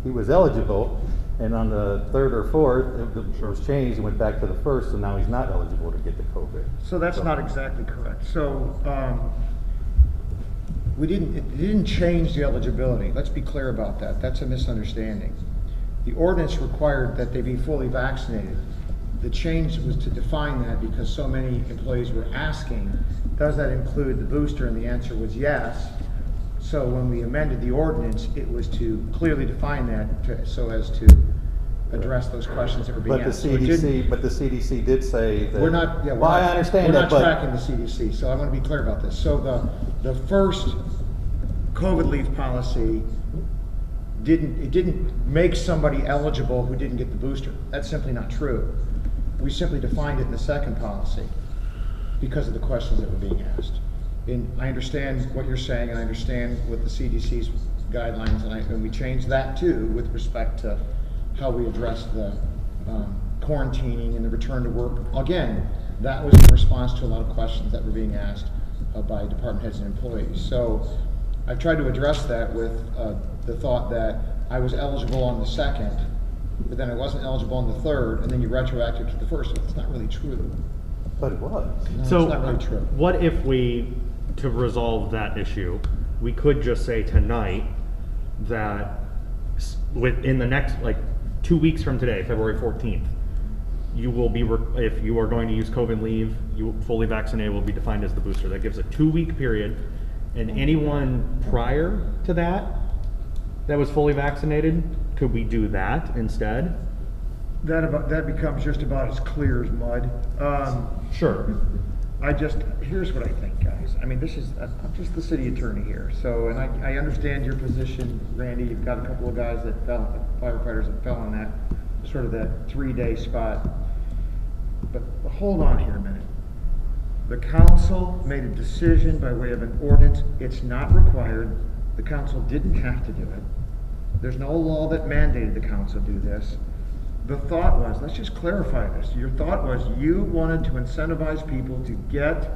he was eligible, and on the third or fourth, it was changed and went back to the first, so now he's not eligible to get the COVID. So that's not exactly correct. So it didn't change the eligibility. Let's be clear about that. That's a misunderstanding. The ordinance required that they be fully vaccinated. The change was to define that because so many employees were asking, does that include the booster? And the answer was yes. So when we amended the ordinance, it was to clearly define that so as to address those questions that were being asked. But the CDC did say that. We're not, yeah, well, I understand we're that, not tracking the CDC, so I want to be clear about this. So the first COVID leave policy didn't make somebody eligible who didn't get the booster. That's simply not true. We simply defined it in the second policy because of the questions that were being asked. And I understand what you're saying, and I understand what the CDC's guidelines, and we changed that too with respect to how we address the quarantining and the return to work. Again, that was in response to a lot of questions that were being asked by department heads and employees. So I've tried to address that with the thought that I was eligible on the second, but then I wasn't eligible on the third, and then you retroactive to the first. So it's not really true. But it was. No, So it's not really true. what if we, to resolve that issue, we could just say tonight that within the next, 2 weeks from today, February 14th, you will be, if you are going to use COVID leave, you fully vaccinated will be defined as the booster. That gives a 2-week period, and anyone prior to that was fully vaccinated, could we do that instead? That becomes just about as clear as mud. Sure. Here's what I think, guys. I mean, I'm just the city attorney here. So, and I understand your position, Randy. You've got a couple of guys that firefighters that fell on that, sort of that 3-day spot. But hold on here a minute. The council made a decision by way of an ordinance. It's not required. The council didn't have to do it. There's no law that mandated the council do this. The thought was, let's just clarify this. Your thought was you wanted to incentivize people to get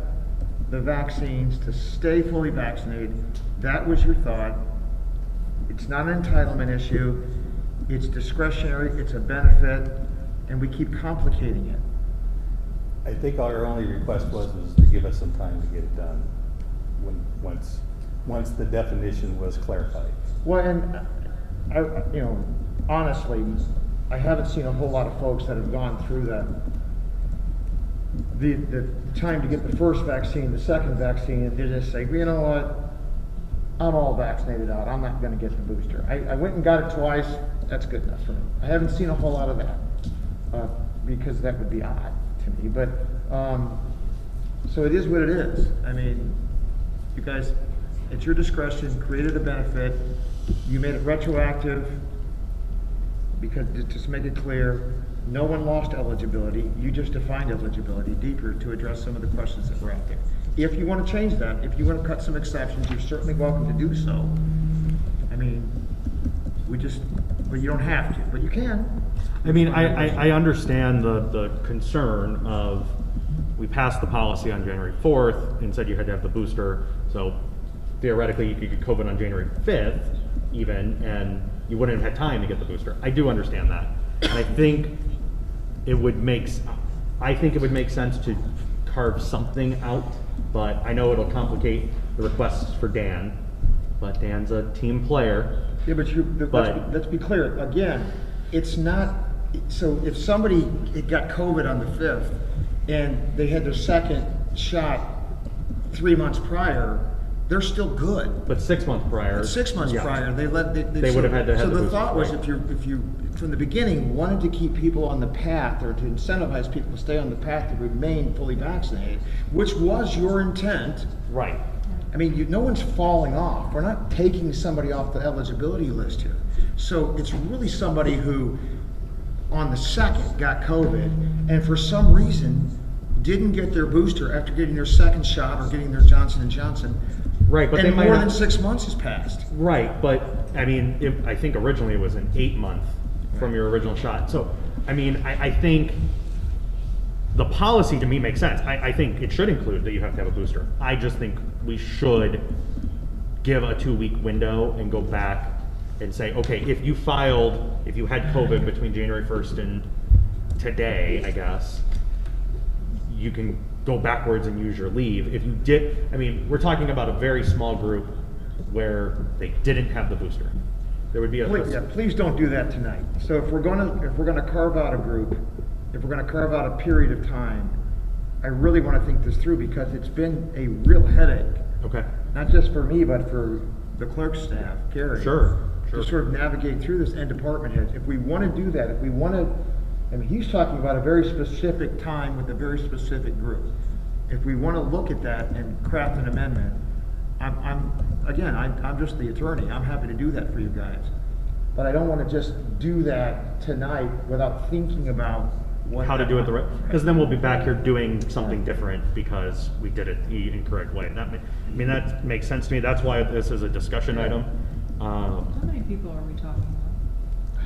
the vaccines, to stay fully vaccinated. That was your thought. It's not an entitlement issue. It's discretionary, it's a benefit, and we keep complicating it. I think our only request was to give us some time to get it done once the definition was clarified. Well, and honestly, I haven't seen a whole lot of folks that have gone through the time to get the first vaccine, the second vaccine, and they just say, you know what, I'm all vaccinated out, I'm not going to get the booster. I went and got it twice, that's good enough for me. I haven't seen a whole lot of that, because that would be odd to me, but, so it is what it is. I mean, you guys, it's your discretion, created a benefit, you made it retroactive, because just to make it clear, no one lost eligibility, you just defined eligibility deeper to address some of the questions that were out there. If you want to change that, if you want to cut some exceptions, you're certainly welcome to do so. I mean, but you don't have to, but you can. I mean, I understand the concern of, we passed the policy on January 4th and said you had to have the booster, so theoretically you could get COVID on January 5th even, and you wouldn't have had time to get the booster. I do understand that. And I think it would make sense to carve something out, but I know it'll complicate the requests for Dan, but Dan's a team player. Yeah, but let's be clear, again, it's not, so if somebody got COVID on the 5th and they had their second shot 3 months prior, they're still good. But 6 months prior. But 6 months prior, they would have had to have the booster. So the thought was, if you from the beginning wanted to keep people on the path, or to incentivize people to stay on the path to remain fully vaccinated, which was your intent. Right. I mean, no one's falling off. We're not taking somebody off the eligibility list here. So it's really somebody who, on the 2nd, got COVID, and for some reason didn't get their booster after getting their second shot or getting their Johnson & Johnson. Right, but and more than 6 months has passed. Right, but I mean, I think originally it was an 8-month from your original shot. So, I mean, I think the policy to me makes sense. I think it should include that you have to have a booster. I just think we should give a 2-week window and go back and say, okay, if you had COVID between January 1st and today, I guess, you can go backwards and use your leave. If you did, I mean, we're talking about a very small group where they didn't have the booster. There would be please don't do that tonight. So if we're gonna carve out a group, if we're gonna carve out a period of time, I really want to think this through, because it's been a real headache. Okay. Not just for me, but for the clerk staff, Gary. Sure. To sort of navigate through this, and department heads. If we want to do that, if we want to, I mean, he's talking about a very specific time with a very specific group. If we want to look at that and craft an amendment, I'm just the attorney. I'm happy to do that for you guys. But I don't want to just do that tonight without thinking about how to do it because then we'll be back here doing something different because we did it the incorrect way. That makes sense to me. That's why this is a discussion item. How many people are we talking about?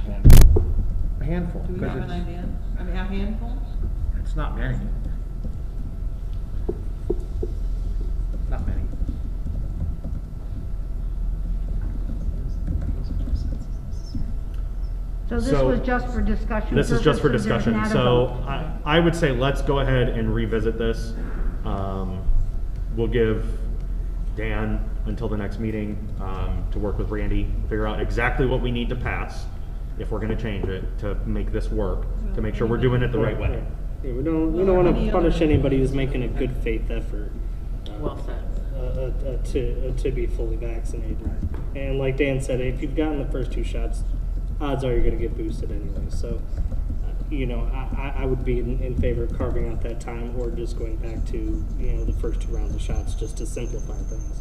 A handful. Do we have an idea? I mean, a handful? It's not many. Not many. So this was just for discussion. This is just for purposes, discussion. So I would say let's go ahead and revisit this. We'll give Dan until the next meeting to work with Randy, figure out exactly what we need to pass if we're going to change it to make this work, to make sure we're doing it the right way. Yeah, we don't want to punish anybody who's making a good faith effort. Well said. To be fully vaccinated. And like Dan said, if you've gotten the first 2 shots, odds are you're going to get boosted anyway. So, I would be in favor of carving out that time, or just going back to, the first 2 rounds of shots, just to simplify things.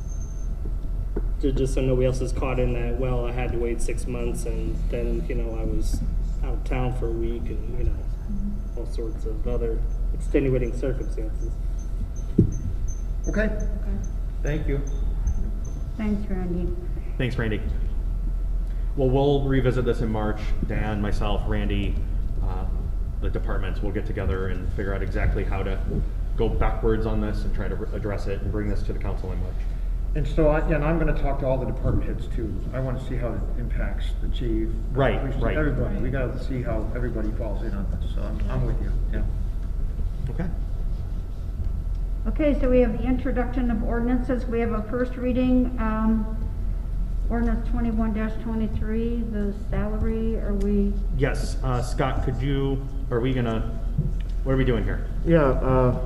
Just so nobody else is caught in that, well, I had to wait 6 months, and then, I was out of town for a week, and, all sorts of other extenuating circumstances. Okay. Thank you. Thanks, Randy. Thanks, Randy. Well, we'll revisit this in March. Dan, myself, Randy, the departments will get together and figure out exactly how to go backwards on this and try to address it and bring this to the council in March. And so, and I'm gonna talk to all the department heads too. I wanna see how it impacts the chief. Right, police chief, right. Everybody, we gotta see how everybody falls in on this, so I'm with you, yeah. Okay. Okay, so we have the introduction of ordinances. We have a first reading, ordinance 21-23, the salary, are we? Yes, Scott, what are we doing here? Yeah,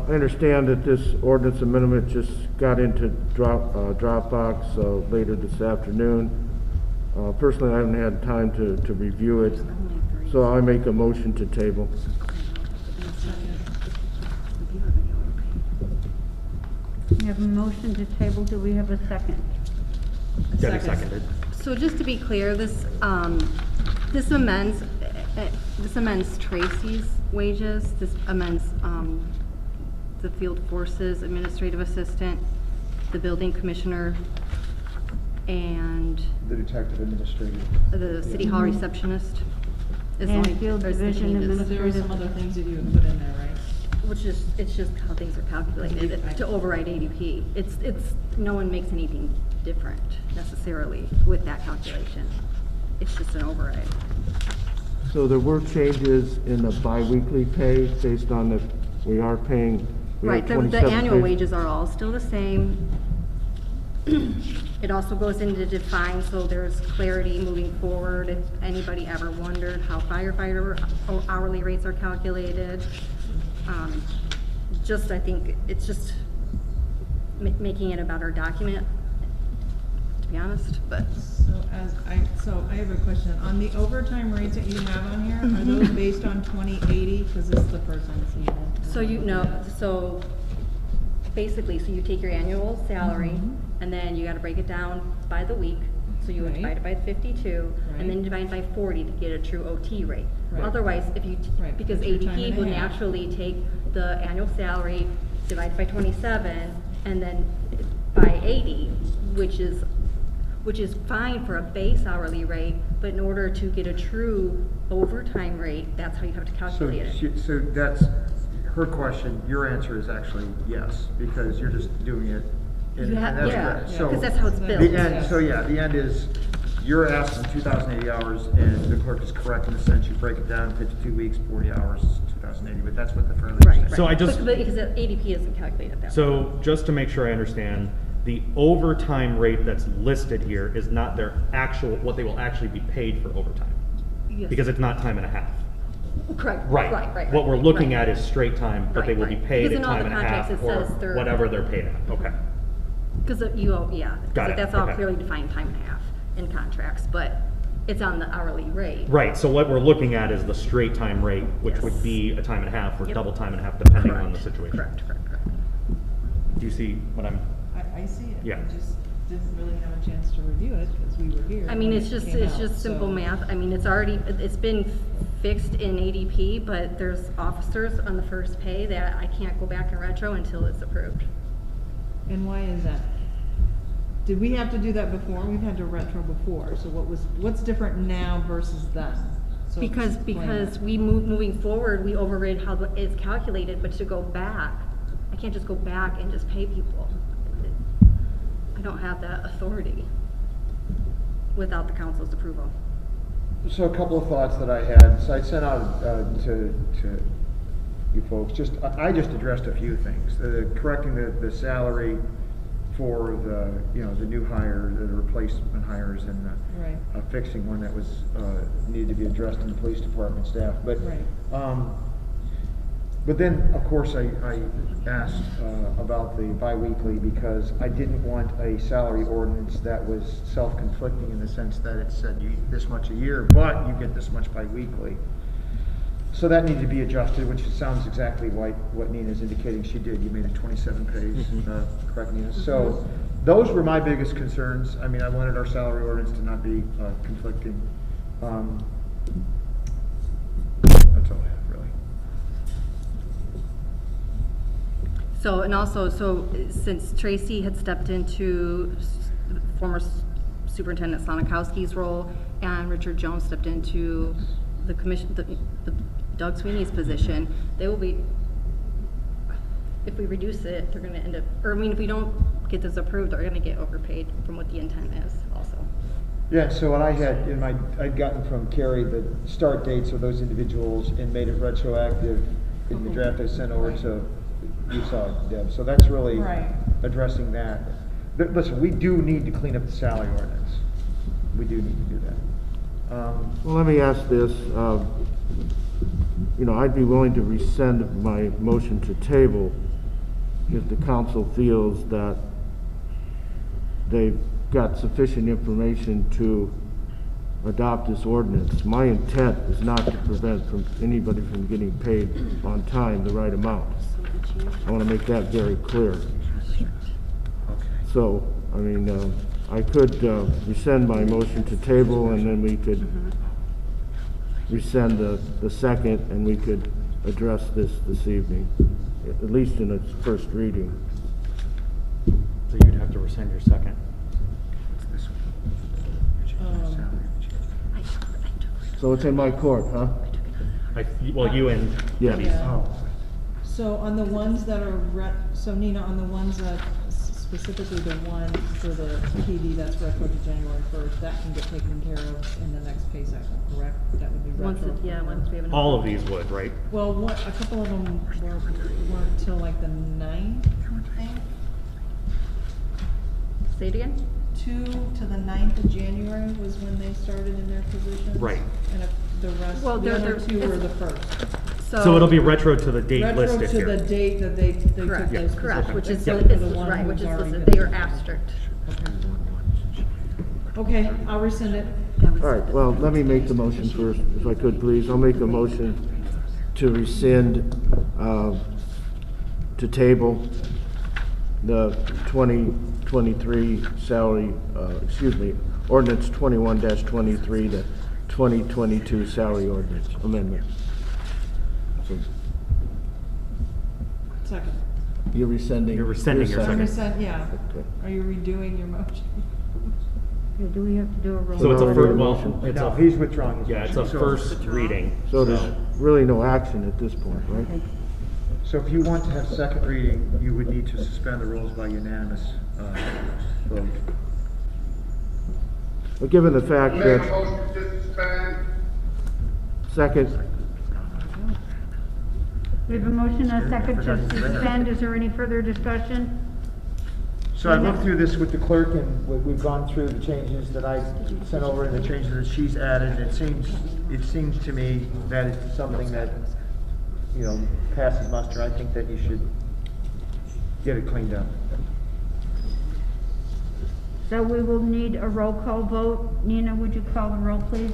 I understand that this ordinance amendment just got into Dropbox later this afternoon. Personally, I haven't had time to review it, so I make a motion to table. We have a motion to table. Do we have a second? Debbie seconded. So just to be clear, this amends Tracy's wages. This amends the field forces administrative assistant, the building commissioner, and The detective administrator. the city hall receptionist. Is And only- field or is the division name is- administrator. There were some other things that you had put in there, right? It's just how things are calculated to override ADP. It's no one makes anything different necessarily with that calculation. It's just an override. So there were changes in the biweekly pay based on the, we are paying. we have Right, the 27 annual pays. wages are all still the same. It also goes into define, so there's clarity moving forward. If anybody ever wondered how firefighter hourly rates are calculated, I think it's just making it a better document, to be honest, but. So I have a question. On the overtime rates that you have on here, are those based on 2080? Because this is the first time seeing it. So basically, so you take your annual salary, and then you gotta break it down by the week. So you would Right. divide it by 52, and then divide by 40 to get a true OT rate. Right. Otherwise, if you, Right, because it's your time ADP and a will half. naturally take the annual salary, divide by 27, and then by 80, which is fine for a base hourly rate, but in order to get a true overtime rate, that's how you have to calculate it. So that's her question. Your answer is actually yes, because you're just doing it. You have- that's yeah, correct. yeah, So 'cause that's how it's the built. end- So yeah, the end is, you're asking 2,080 hours, and the clerk is correct in the sense you break it down, 52 weeks, 40 hours, 2,080, but that's what the fairly is saying. So I just- But because ADP isn't calculated that way. So just to make sure I understand, the overtime rate that's listed here is not their actual, what they will actually be paid for overtime. Yes. Because it's not time and a half. Correct. Right. What we're looking right. at is straight time, but they will be Right. paid Because at in all time the and a half contracts it or says they're- whatever they're paid at. Okay. Because Got it, that's all okay. clearly defined time and a half in contracts, but it's on the hourly rate. Right, so what we're looking at is the straight time rate, which Yes. would be a time and a half or Yep. double time and a half, depending on the Correct. situation. Correct. Do you see what I'm? I see it. Yeah. I just didn't really have a chance to review it because we were here. I mean, when it's it just, came it's out, just simple so- math. I mean, it's been fixed in ADP, but there's officers on the first pay that I can't go back and retro until it's approved. And why is that? Did we have to do that before? We've had to retro before, so what's different now versus then? So Because explain that. moving forward, we overrid how it's calculated, but to go back, I can't just go back and just pay people. I don't have that authority without the council's approval. So a couple of thoughts that I had. So I sent out to you folks, I just addressed a few things. Correcting the salary for the new hire, the replacement hires, and Right. fixing one that was needed to be addressed in the police department staff. But but then, of course, I asked about the biweekly because I didn't want a salary ordinance that was self-conflicting in the sense that it said you get this much a year, but you get this much biweekly. So that needed to be adjusted, which sounds exactly like what Nina's indicating she did. You made it 27 pays, correct, Nina? So those were my biggest concerns. I mean, I wanted our salary ordinance to not be conflicting. That's all I have, really. So, and also, since Tracy had stepped into former Superintendent Sonikowski's role, and Richard Jones stepped into the commission, the Doug Sweeney's position. They will be, if we reduce it, they're gonna end up, or I mean, if we don't get this approved, they're gonna get overpaid from what the intent is also. Yeah, so what I had in I'd gotten from Carrie the start dates of those individuals and made it retroactive in the draft I sent over to, you saw it, Deb. So that's really Right. addressing that. But listen, we do need to clean up the salary ordinance. We do need to do that. Well, let me ask this, I'd be willing to rescind my motion to table if the council feels that they've got sufficient information to adopt this ordinance. My intent is not to prevent anybody from getting paid on time the right amount. I want to make that very clear. So, I could rescind my motion to table, and then we could rescind the second, and we could address this evening, at least in its first reading. So you'd have to rescind your second. So it's in my court, huh? Well, you and Yeah. Debbie. Yeah. So on the ones that are, so Nina, on the ones that, specifically the one for the PD that's retro to January 1st, that can get taken care of in the next pay cycle, correct? That would be Once retro. once we have enough. All of these would, right? Well, a couple of them weren't till like the 9th, I think. Say it again? 2 to the 9th of January was when they started in their positions. Right. And if the rest, Well, the other they're- two were the first. So it'll be retro to the date Retro listed to here. the date that they took Correct, those correct, positions. which is, except what for is, the one right, who's which is already listed, been they are in. asterisked. Okay, I'll rescind it. All right, well, let me make the motion first, if I could, please. I'll make a motion to rescind, to table the 2023 salary, ordinance 21-23, the 2022 salary ordinance amendment. So Second. you're rescinding? You're rescinding your I'm second. yeah. Okay. Are you redoing your motion? Yeah, do we have to do a roll? So it's a No, first, no, well, it's No, a, he's withdrawing his yeah, it's a motion. first reading. So there's really no action at this point, right? So if you want to have second reading, you would need to suspend the rules by unanimous vote. But given the fact that... Second. We have a motion and a second to suspend. Is there any further discussion? So I looked through this with the clerk, and we've gone through the changes that I sent over and the changes that she's added. It seems to me that it's something that, passes muster. I think that you should get it cleaned up. So we will need a roll call vote. Nina, would you call the roll, please?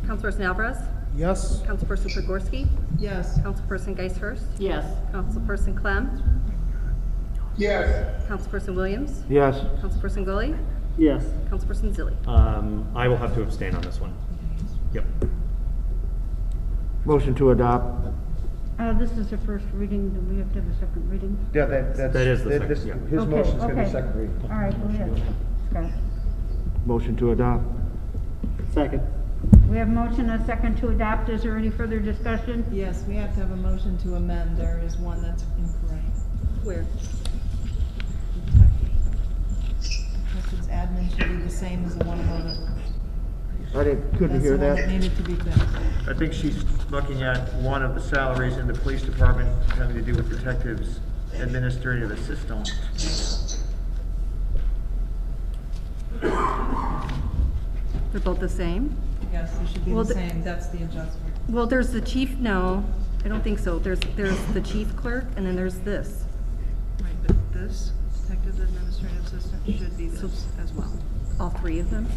Councilperson Alvarez? Yes? Councilperson Zagorski? Yes. Councilperson Geishurst? Yes. Councilperson Clem? Yes. Councilperson Williams? Yes. Councilperson Gully? Yes. Councilperson Zilli? I will have to abstain on this one. Yep. Motion to adopt. This is the first reading. Do we have to have a second reading? Yeah, that's. That is the second, yeah. His Okay, motion's gonna be okay. second reading. All right, go ahead, Scott. Motion to adopt. Second. We have a motion and a second to adopt. Is there any further discussion? Yes, we have to have a motion to amend. There is one that's incorrect. Where? Texas admin should be the same as the one above it. Couldn't hear That's the one that that. needed to be fixed. I think she's looking at one of the salaries in the police department having to do with detectives' administrative assistant. They're both the same? Yes, it should be Well, the the- same. That's the adjustment. Well, there's the chief, no, I don't think so. There's the chief clerk, and then there's this. Right, but this detective administrative assistant should be this as well. All three of them?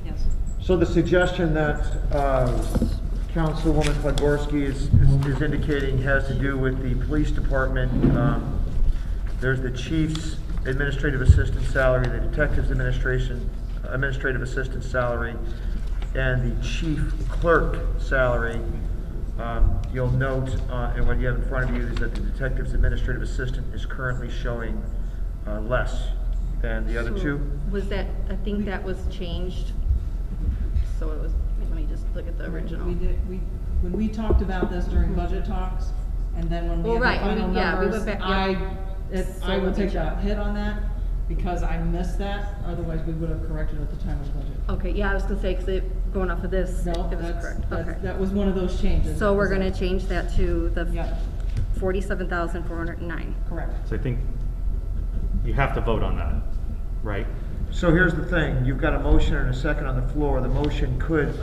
Yes. So the suggestion that Councilwoman Zagorski is indicating has to do with the police department. There's the chief's administrative assistant salary, the detective's administrative assistant salary, and the chief clerk salary. You'll note, and what you have in front of you is that the detective's administrative assistant is currently showing less than the other two? Was that, I think that was changed, so it was, let me just look at the original. When we talked about this during budget talks, and then when we Well, had right, the final we numbers, went back, I So will we take checked. a hit on that, because I missed that, otherwise we would have corrected at the time of budget. Okay, yeah, I was gonna say, cause going off of this, No, it was that's, correct, okay. that was one of those changes. So we're gonna change that to the Yeah, 47,409. correct. So I think you have to vote on that, right? So here's the thing, you've got a motion and a second on the floor, the motion could,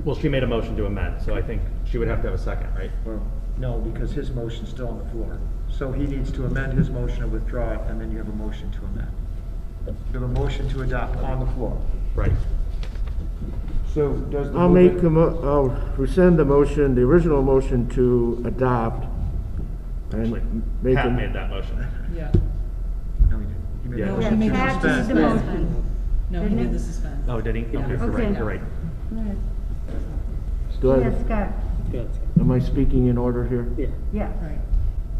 Well, she made a motion to amend, so I think she would have to have a second, right? well, no, because his motion's still on the floor. So he needs to amend his motion and withdraw it, and then you have a motion to amend. You have a motion to adopt on the floor. Right. So does the I'll movement- I'll rescind the motion, the original motion to adopt. Actually, make Pat a- made that motion. Yeah. No, he didn't. He made Yeah. a No, motion he to made the suspend. the motion. No, he Didn't did it? the suspend. Oh, did he? Okay, you're Okay. right, you're right. Yes. Do I- Yes, Scott, Good. Am I speaking in order here? Yeah. yeah. Right.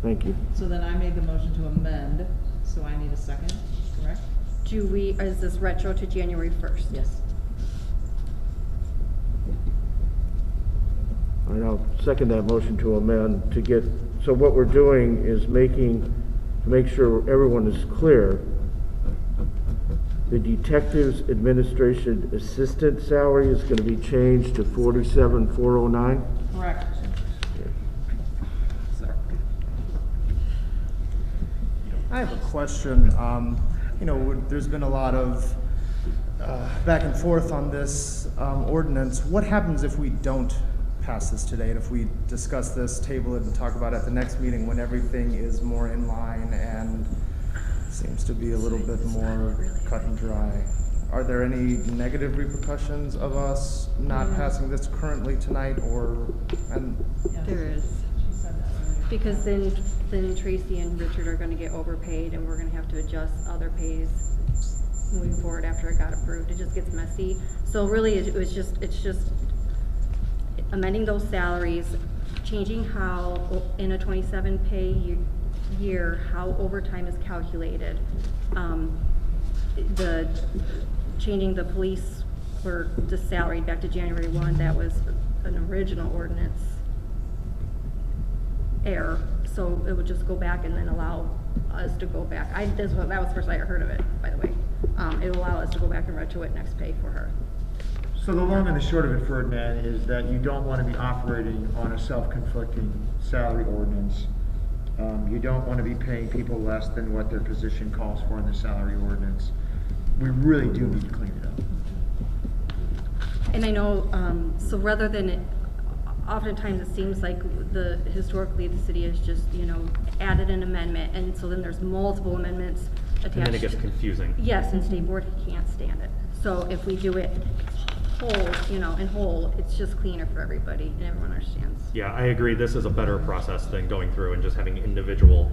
Thank you. So then I made the motion to amend, so I need a second, correct? Is this retro to January 1st? Yes. All right, I'll second that motion to amend to get, so what we're doing is to make sure everyone is clear. The detective's administration assistant salary is gonna be changed to 47,409. Correct. I have a question. You know, there's been a lot of back and forth on this ordinance. What happens if we don't pass this today, and if we discuss this, table it, and talk about it at the next meeting when everything is more in line and seems to be a little bit more cut and dry? Are there any negative repercussions of us not passing this currently tonight, or? There is. She said that earlier. Because then Tracy and Richard are gonna get overpaid, and we're gonna have to adjust other pays moving forward after it got approved. It just gets messy. So really, it's just amending those salaries, changing how, in a 27 pay year, how overtime is calculated. Changing the police clerk, the salary back to January 1, that was an original ordinance error, so it would just go back and then allow us to go back. That was the first I heard of it, by the way. It will allow us to go back and retro it next pay for her. So the long and the short of it, Ferdinand, is that you don't want to be operating on a self-conflicting salary ordinance. You don't want to be paying people less than what their position calls for in the salary ordinance. We really do need to clean it up. And I know, so rather than, oftentimes it seems like historically the city has just, added an amendment, and so then there's multiple amendments attached. And then it gets confusing. Yes, and state board can't stand it. So if we do it whole, it's just cleaner for everybody and everyone understands. Yeah, I agree. This is a better process than going through and just having individual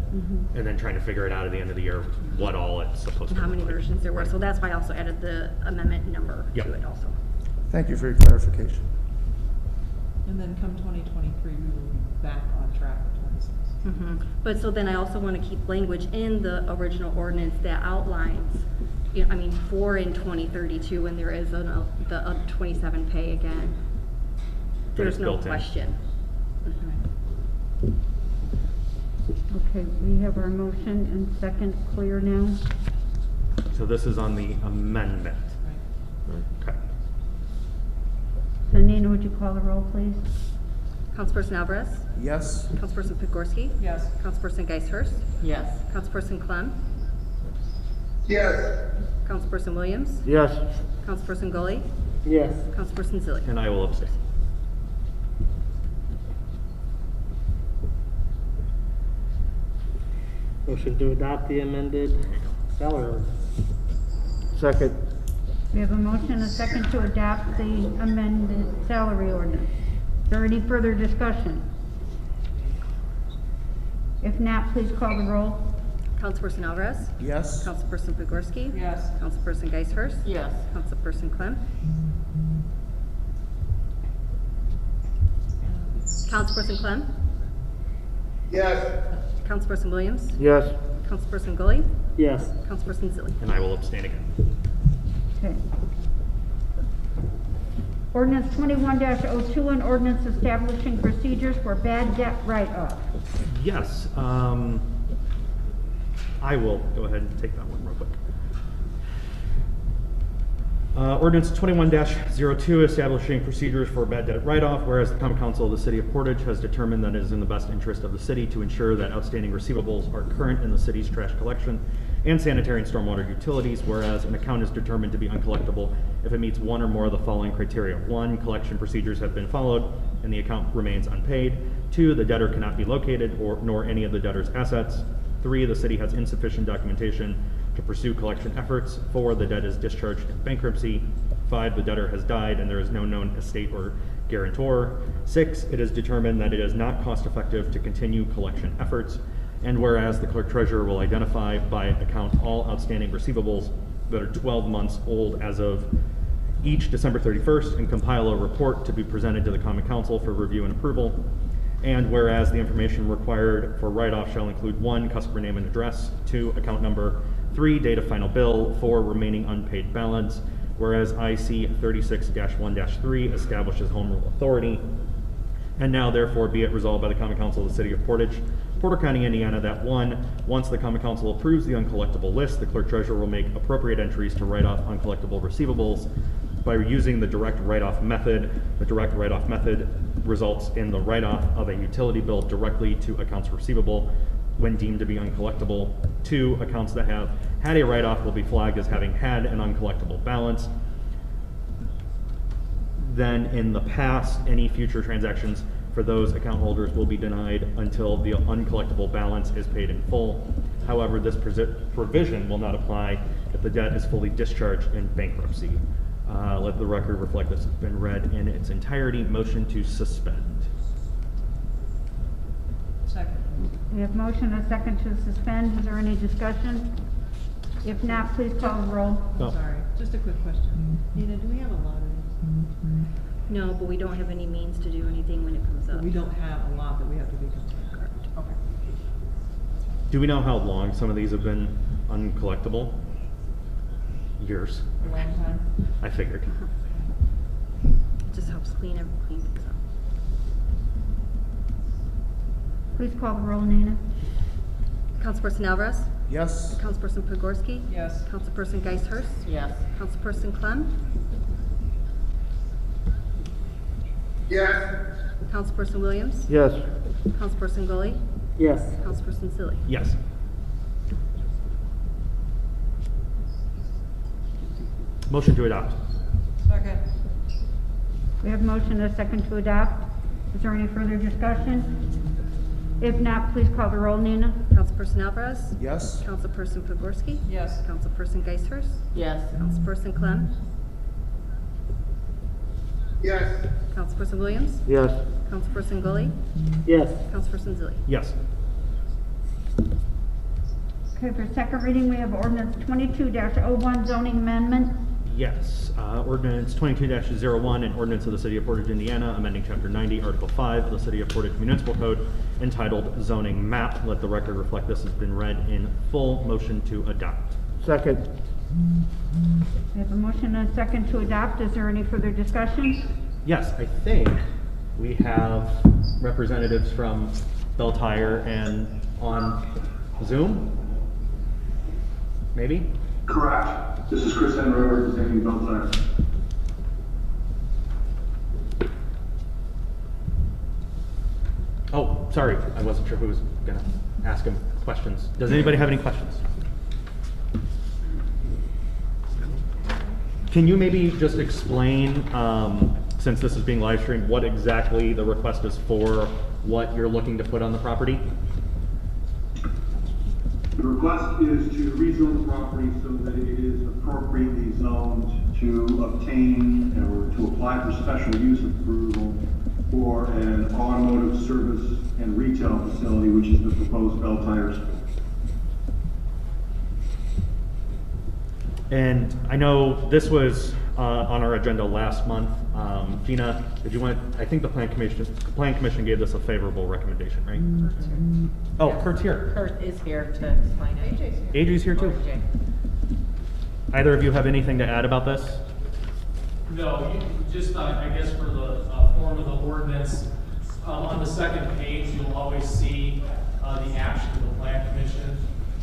and then trying to figure it out at the end of the year what all it's supposed And to how many look like. versions there were. Right. So that's why I also added the amendment number Yep. to it also. Thank you for your clarification. And then come 2023, we will be back on track for 26. But so then I also want to keep language in the original ordinance that outlines, 4 in 2032 when there is the 27 pay again. But it's There's no built in. question. Okay, we have our motion and second clear now. So this is on the amendment. Right. Okay. So Nina, would you call the roll, please? Councilperson Alvarez? Yes? Councilperson Pigorski? Yes. Councilperson Geishurst? Yes. Councilperson Clem? Yes. Councilperson Williams? Yes. Councilperson Gully? Yes. Councilperson Zilli? And I will abstain. Motion to adopt the amended salary ordinance. Second. We have a motion and a second to adopt the amended salary ordinance. Is there any further discussion? If not, please call the roll. Councilperson Alvarez? Yes? Councilperson Pigorski? Yes. Councilperson Geishurst? Yes. Councilperson Clem? Councilperson Clem? Yes. Councilperson Williams? Yes. Councilperson Gully, Yes. Councilperson Zilli. And I will abstain again. Okay. Ordinance 21-02, an ordinance establishing procedures for bad debt write-off. Yes, I will go ahead and take that one real quick. Ordinance 21-02, establishing procedures for bad debt write-off, whereas the Common Council of the City of Portage has determined that it is in the best interest of the city to ensure that outstanding receivables are current in the city's trash collection and sanitary and stormwater utilities, whereas an account is determined to be uncollectible if it meets one or more of the following criteria. 1, collection procedures have been followed and the account remains unpaid. 2, the debtor cannot be located nor any of the debtor's assets. 3, the city has insufficient documentation to pursue collection efforts. 4, the debt is discharged in bankruptcy. 5, the debtor has died and there is no known estate or guarantor. 6, it is determined that it is not cost effective to continue collection efforts. And whereas the clerk treasurer will identify by account all outstanding receivables that are 12 months old as of each December 31st and compile a report to be presented to the Common Council for review and approval. And whereas the information required for write-off shall include 1, customer name and address, 2, account number, 3, date of final bill, 4, remaining unpaid balance, whereas IC 36-1-3 establishes home rule authority. And now therefore be it resolved by the Common Council of the City of Portage, Porter County, Indiana, that 1, once the Common Council approves the uncollectible list, the clerk treasurer will make appropriate entries to write off uncollectible receivables by using the direct write-off method. The direct write-off method results in the write-off of a utility bill directly to accounts receivable when deemed to be uncollectible. 2, accounts that have had a write-off will be flagged as having had an uncollectible balance. Then in the past, any future transactions for those account holders will be denied until the uncollectible balance is paid in full. However, this provision will not apply if the debt is fully discharged in bankruptcy. Let the record reflect this has been read in its entirety. Motion to suspend. Second. We have motion and a second to suspend. Is there any discussion? If not, please call the roll. No. Sorry, just a quick question. Nina, do we have a lot of these? No, but we don't have any means to do anything when it comes up. We don't have a lot that we have to be concerned. Correct. Okay. Do we know how long some of these have been uncollectible? Years. A long time? I figured. It just helps clean things up. Please call the roll, Nina. Councilperson Alvarez? Yes. Councilperson Pogorski? Yes. Councilperson Geishurst? Yes. Councilperson Clem? Yes. Councilperson Williams? Yes. Councilperson Gully? Yes. Councilperson Zilli. Yes. Motion to adopt. Second. We have motion and a second to adopt. Is there any further discussion? If not, please call the roll, Nina. Councilperson Alvarez? Yes. Councilperson Pogorski? Yes. Councilperson Geishurst? Yes. Councilperson Clem? Yes. Councilperson Williams? Yes. Councilperson Gully? Yes. Councilperson Zilli. Yes. Okay, for second reading, we have ordinance 22-01 zoning amendment. Yes. Ordinance 22-01, an ordinance of the City of Portage, Indiana, amending Chapter 90, Article 5 of the City of Portage Municipal Code, entitled Zoning Map. Let the record reflect this has been read in full. Motion to adopt. Second. We have a motion and a second to adopt. Is there any further discussion? Yes, I think we have representatives from Bell Tire and on Zoom? Maybe? Correct. This is Chris Henry representing Bell Tire. Oh, sorry. I wasn't sure who was going to ask him questions. Does anybody have any questions? Can you maybe just explain, since this is being live streamed, what exactly the request is for, what you're looking to put on the property? The request is to rezone the property so that it is appropriately zoned to obtain or to apply for special use approval for an automotive service and retail facility, which is the proposed Bell Tire space. And I know this was on our agenda last month. Gina, did you want, I think the Plan Commission gave this a favorable recommendation, right? Oh, Kurt's here. Kurt is here to explain it. Adri's here too. Jay. Either of you have anything to add about this? No, just, I guess for the form of the ordinance, on the second page, you'll always see the action of the Plan Commission.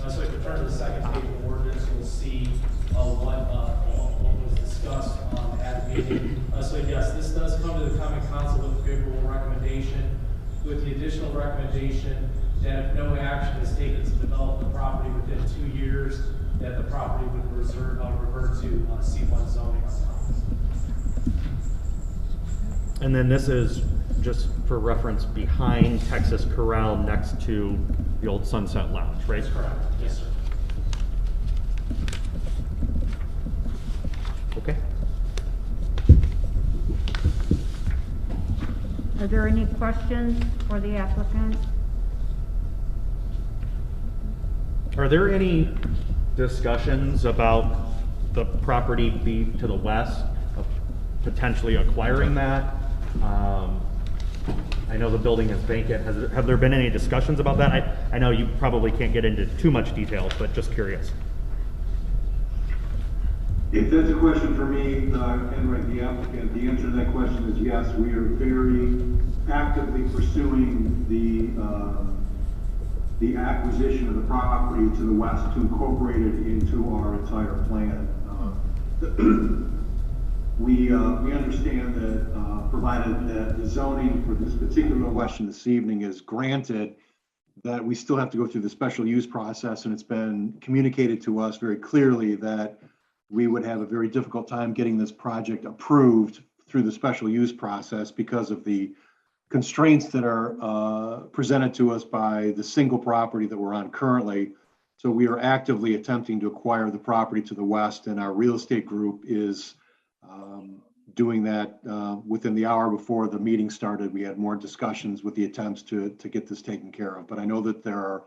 So if you turn to the second page of the ordinance, you'll see what was discussed at the meeting. So yes, this does come to the Common Council with a favorable recommendation, with the additional recommendation that if no action is taken to develop the property within 2 years, that the property would revert to C1 zoning. And then this is, just for reference, behind Texas Corral next to the old Sunset Lounge, right? That's correct. Yes, sir. Okay. Are there any questions for the applicant? Are there any discussions about the property be to the west, of potentially acquiring that? I know the building is vacant. Have there been any discussions about that? I know you probably can't get into too much detail, but just curious. If that's a question for me, Enright, the applicant, the answer to that question is yes. We are very actively pursuing the acquisition of the property to the west to incorporate it into our entire plan. We understand that provided that the zoning for this particular question this evening is granted, that we still have to go through the special use process, and it's been communicated to us very clearly that we would have a very difficult time getting this project approved through the special use process because of the constraints that are presented to us by the single property that we're on currently. So we are actively attempting to acquire the property to the west, and our real estate group is doing that within the hour before the meeting started. We had more discussions with the attempts to get this taken care of. But I know that there are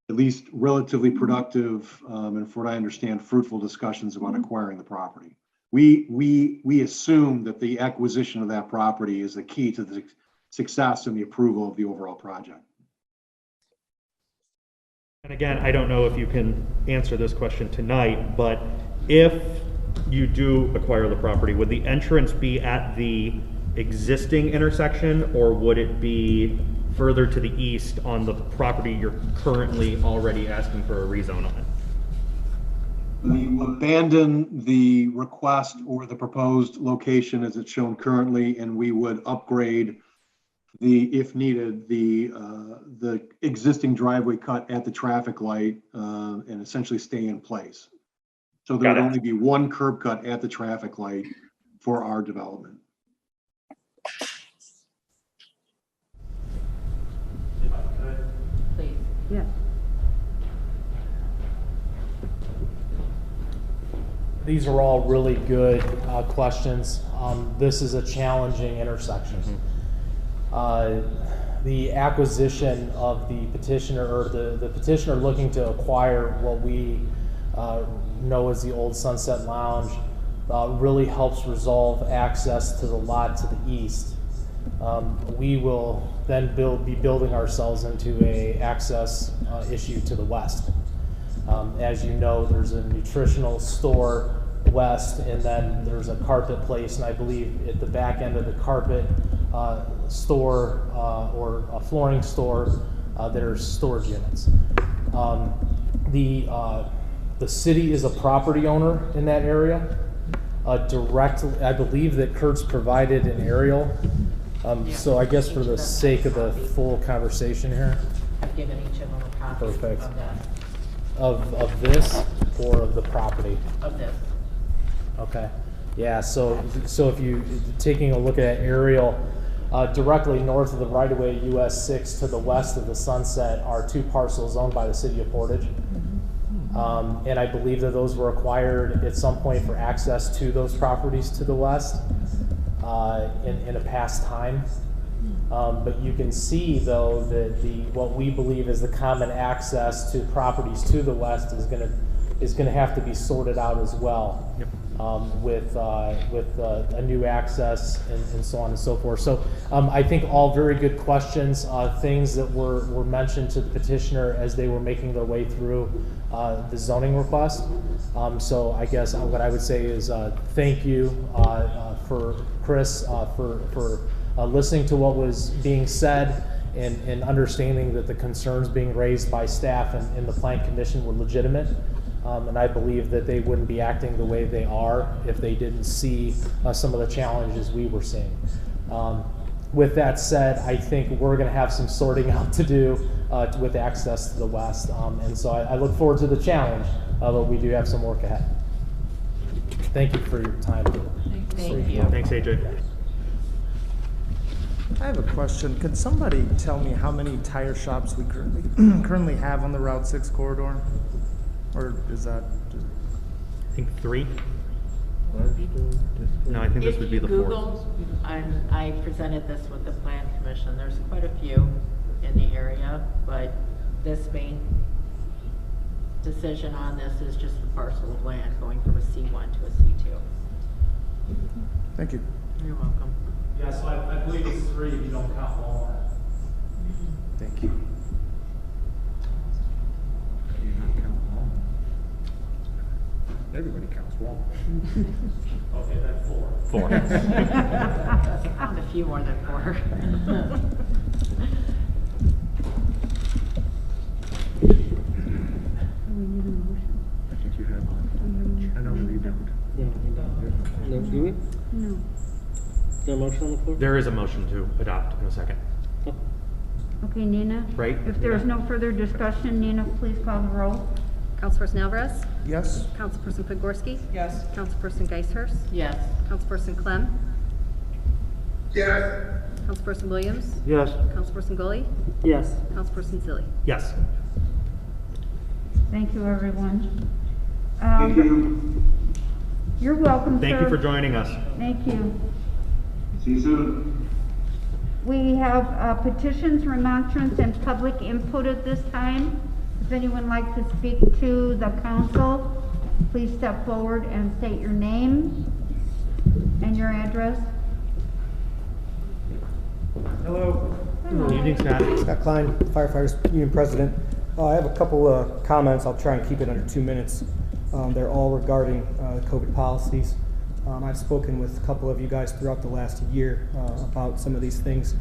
at least relatively productive and, from what I understand, fruitful discussions about acquiring the property. We assume that the acquisition of that property is the key to the success and the approval of the overall project. And again, I don't know if you can answer this question tonight, but if you do acquire the property, would the entrance be at the existing intersection, or would it be further to the east on the property you're currently already asking for a rezone on? We will abandon the request or the proposed location as it's shown currently, and we would upgrade if needed, the existing driveway cut at the traffic light and essentially stay in place. So there would only be one curb cut at the traffic light for our development. If I could. Please. Yes. These are all really good questions. This is a challenging intersection. The acquisition of the petitioner, or the petitioner looking to acquire what we know as the old Sunset Lounge, really helps resolve access to the lot to the east. We will then be building ourselves into a access issue to the west. As you know, there's a nutritional store west, and then there's a carpet place, and I believe at the back end of the carpet store or a flooring store, there's storage units. The city is a property owner in that area. Directly, I believe that Kurt's provided an aerial. So I guess for the sake of the full conversation here. I've given each of them a copy. Perfect. Of that. Of this or of the property? Of this. Okay. Yeah, so if you taking a look at that aerial, directly north of the right-of-way US 6 to the west of the Sunset are two parcels owned by the city of Portage. And I believe that those were acquired at some point for access to those properties to the west in a past time. But you can see, though, that what we believe is the common access to properties to the west is going to have to be sorted out as well. Yep. with a new access and so on and so forth. So I think all very good questions, things that were mentioned to the petitioner as they were making their way through the zoning request. So I guess what I would say is thank you for Chris for listening to what was being said and understanding that the concerns being raised by staff and the Plan Commission were legitimate. And I believe that they wouldn't be acting the way they are if they didn't see some of the challenges we were seeing. With that said, I think we're going to have some sorting out to do with access to the west. And so I look forward to the challenge, but we do have some work ahead. Thank you for your time. Thank you. Thanks, AJ. I have a question. Could somebody tell me how many tire shops we currently have on the Route 6 corridor? Or is that just... I think 3. No, I think this would be the 4th. If you Google, I presented this with the Plan Commission. There's quite a few in the area, but this main decision on this is just the parcel of land going from a C1 to a C2. Thank you. You're welcome. Yeah, so I believe it's 3 if you don't count Walmart. Thank you. Everybody counts Walmart. Okay, that's 4. 4. Found a few more than 4. I think you have. I know you don't. No, do we? No. Is there a motion on the floor? There is a motion to adopt in a second. Okay, Nina? Right. If there is no further discussion, Nina, please call the roll. Councilperson Alvarez? Yes. Councilperson Podgorski? Yes. Councilperson Geishurst? Yes. Councilperson Clem? Yes. Councilperson Williams? Yes. Councilperson Gully? Yes. Councilperson Zilli? Yes. Thank you, everyone. Thank you. You're welcome, Thank sir. you for joining us. Thank you. See you soon. We have petitions, remonstrance, and public input at this time. If anyone would like to speak to the council, please step forward and state your name and your address. Hello. Good evening, Scott. Scott Klein, Firefighters Union President. I have a couple of comments. I'll try and keep it under 2 minutes. They're all regarding COVID policies. I've spoken with a couple of you guys throughout the last year about some of these things.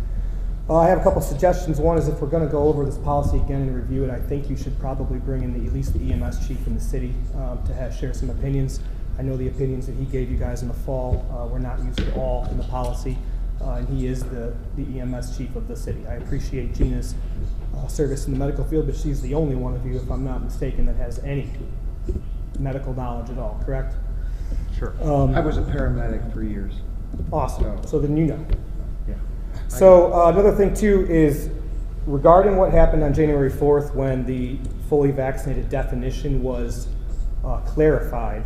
I have a couple suggestions. One is if we're going to go over this policy again and review it, I think you should probably bring in at least the EMS chief in the city to share some opinions. I know the opinions that he gave you guys in the fall were not used at all in the policy, and he is the EMS chief of the city. I appreciate Gina's service in the medical field, but she's the only one of you, if I'm not mistaken, that has any medical knowledge at all, correct? Sure. I was a paramedic for years. Awesome. So then you know. Yeah. So another thing too is regarding what happened on January 4th when the fully vaccinated definition was clarified.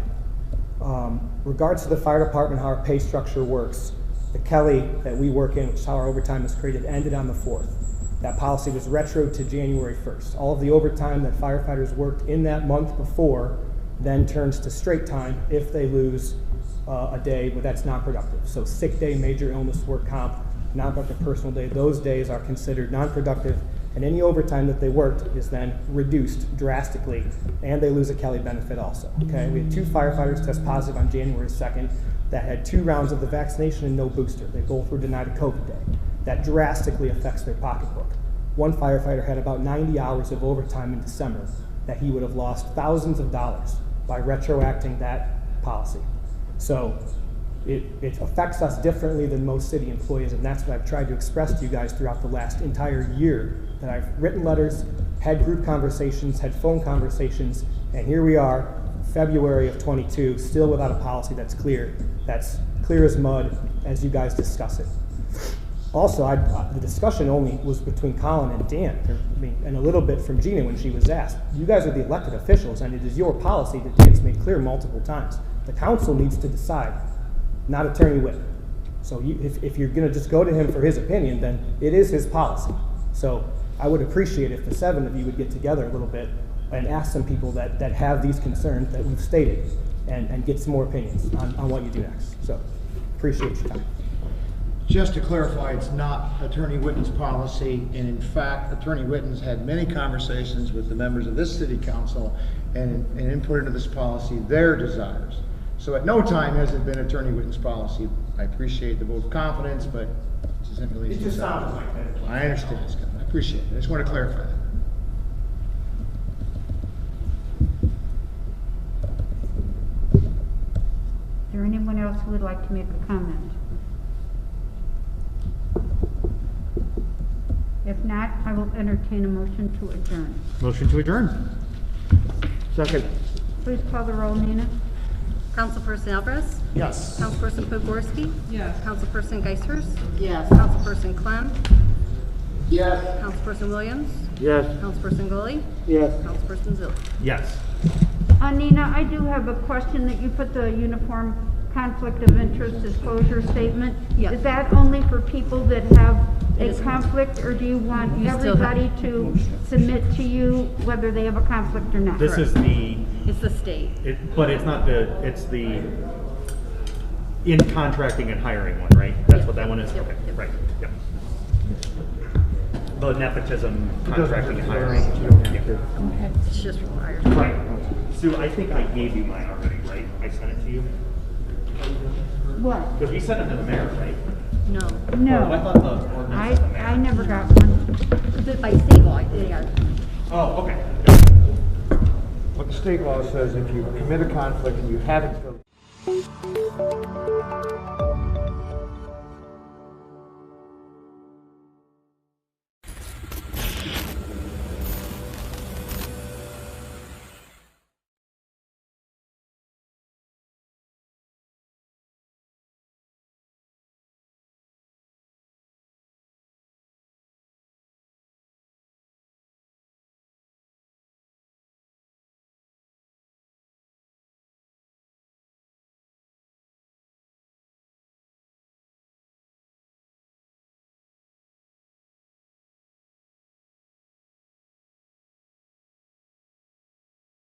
Regards to the fire department, how our pay structure works, the Kelly that we work in, which is how our overtime is created, ended on the 4th. That policy was retro to January 1st. All of the overtime that firefighters worked in that month before then turns to straight time if they lose a day, but that's non-productive. So sick day, major illness, work comp, non-productive personal day, those days are considered non-productive, and any overtime that they worked is then reduced drastically, and they lose a Kelly benefit also. Okay, we had 2 firefighters test positive on January 2nd that had 2 rounds of the vaccination and no booster. They both were denied a COVID day. That drastically affects their pocketbook. One firefighter had about 90 hours of overtime in December that he would have lost thousands of dollars by retroacting that policy. So it affects us differently than most city employees, and that's what I've tried to express to you guys throughout the last entire year, that I've written letters, had group conversations, had phone conversations, and here we are, February of 22, still without a policy that's clear as mud as you guys discuss it. Also, the discussion only was between Colin and Dan, and a little bit from Gina when she was asked. You guys are the elected officials, and it is your policy that Dan's made clear multiple times. The council needs to decide, not Attorney Witt. So if you're going to just go to him for his opinion, then it is his policy. So I would appreciate if the 7 of you would get together a little bit and ask some people that have these concerns that we've stated. and get some more opinions on what you do next. So appreciate your time. Just to clarify, it's not Attorney Witten's policy, and in fact, Attorney Witten's had many conversations with the members of this city council and input into this policy their desires. So at no time has it been Attorney Witten's policy. I appreciate the vote of confidence, but it doesn't really. It just sounds like that. I understand, Scott. I appreciate it. I just want to clarify that. Is there anyone else who would like to make a comment? If not, I will entertain a motion to adjourn. Motion to adjourn. Second. Please call the roll, Nina. Councilperson Alvarez? Yes. Councilperson Pogorski? Yes. Councilperson Geisers? Yes. Councilperson Clem? Yes. Councilperson Williams? Yes. Councilperson Gully? Yes. Councilperson Zilli? Yes. Nina, I do have a question that you put the uniform conflict of interest disclosure statement. Yes. Is that only for people that have It a is. conflict, or do you want You still have- everybody to submit to you whether they have a conflict or not? This is the, It's the state. but it's not it's the in contracting and hiring one, right? That's Yep. what that one is? Yep. Okay, Yep. right, yep. The nepotism contracting and hiring. Yeah. It's just required. Right. Sue, I think I gave you mine already, right? I sent it to you? What? Because we sent it to the mayor, right? No. No. Oh, I thought the ordinance said the mayor. I never got one. It's by state law, they are. Oh, okay. What the state law says, if you commit a conflict and you haven't filled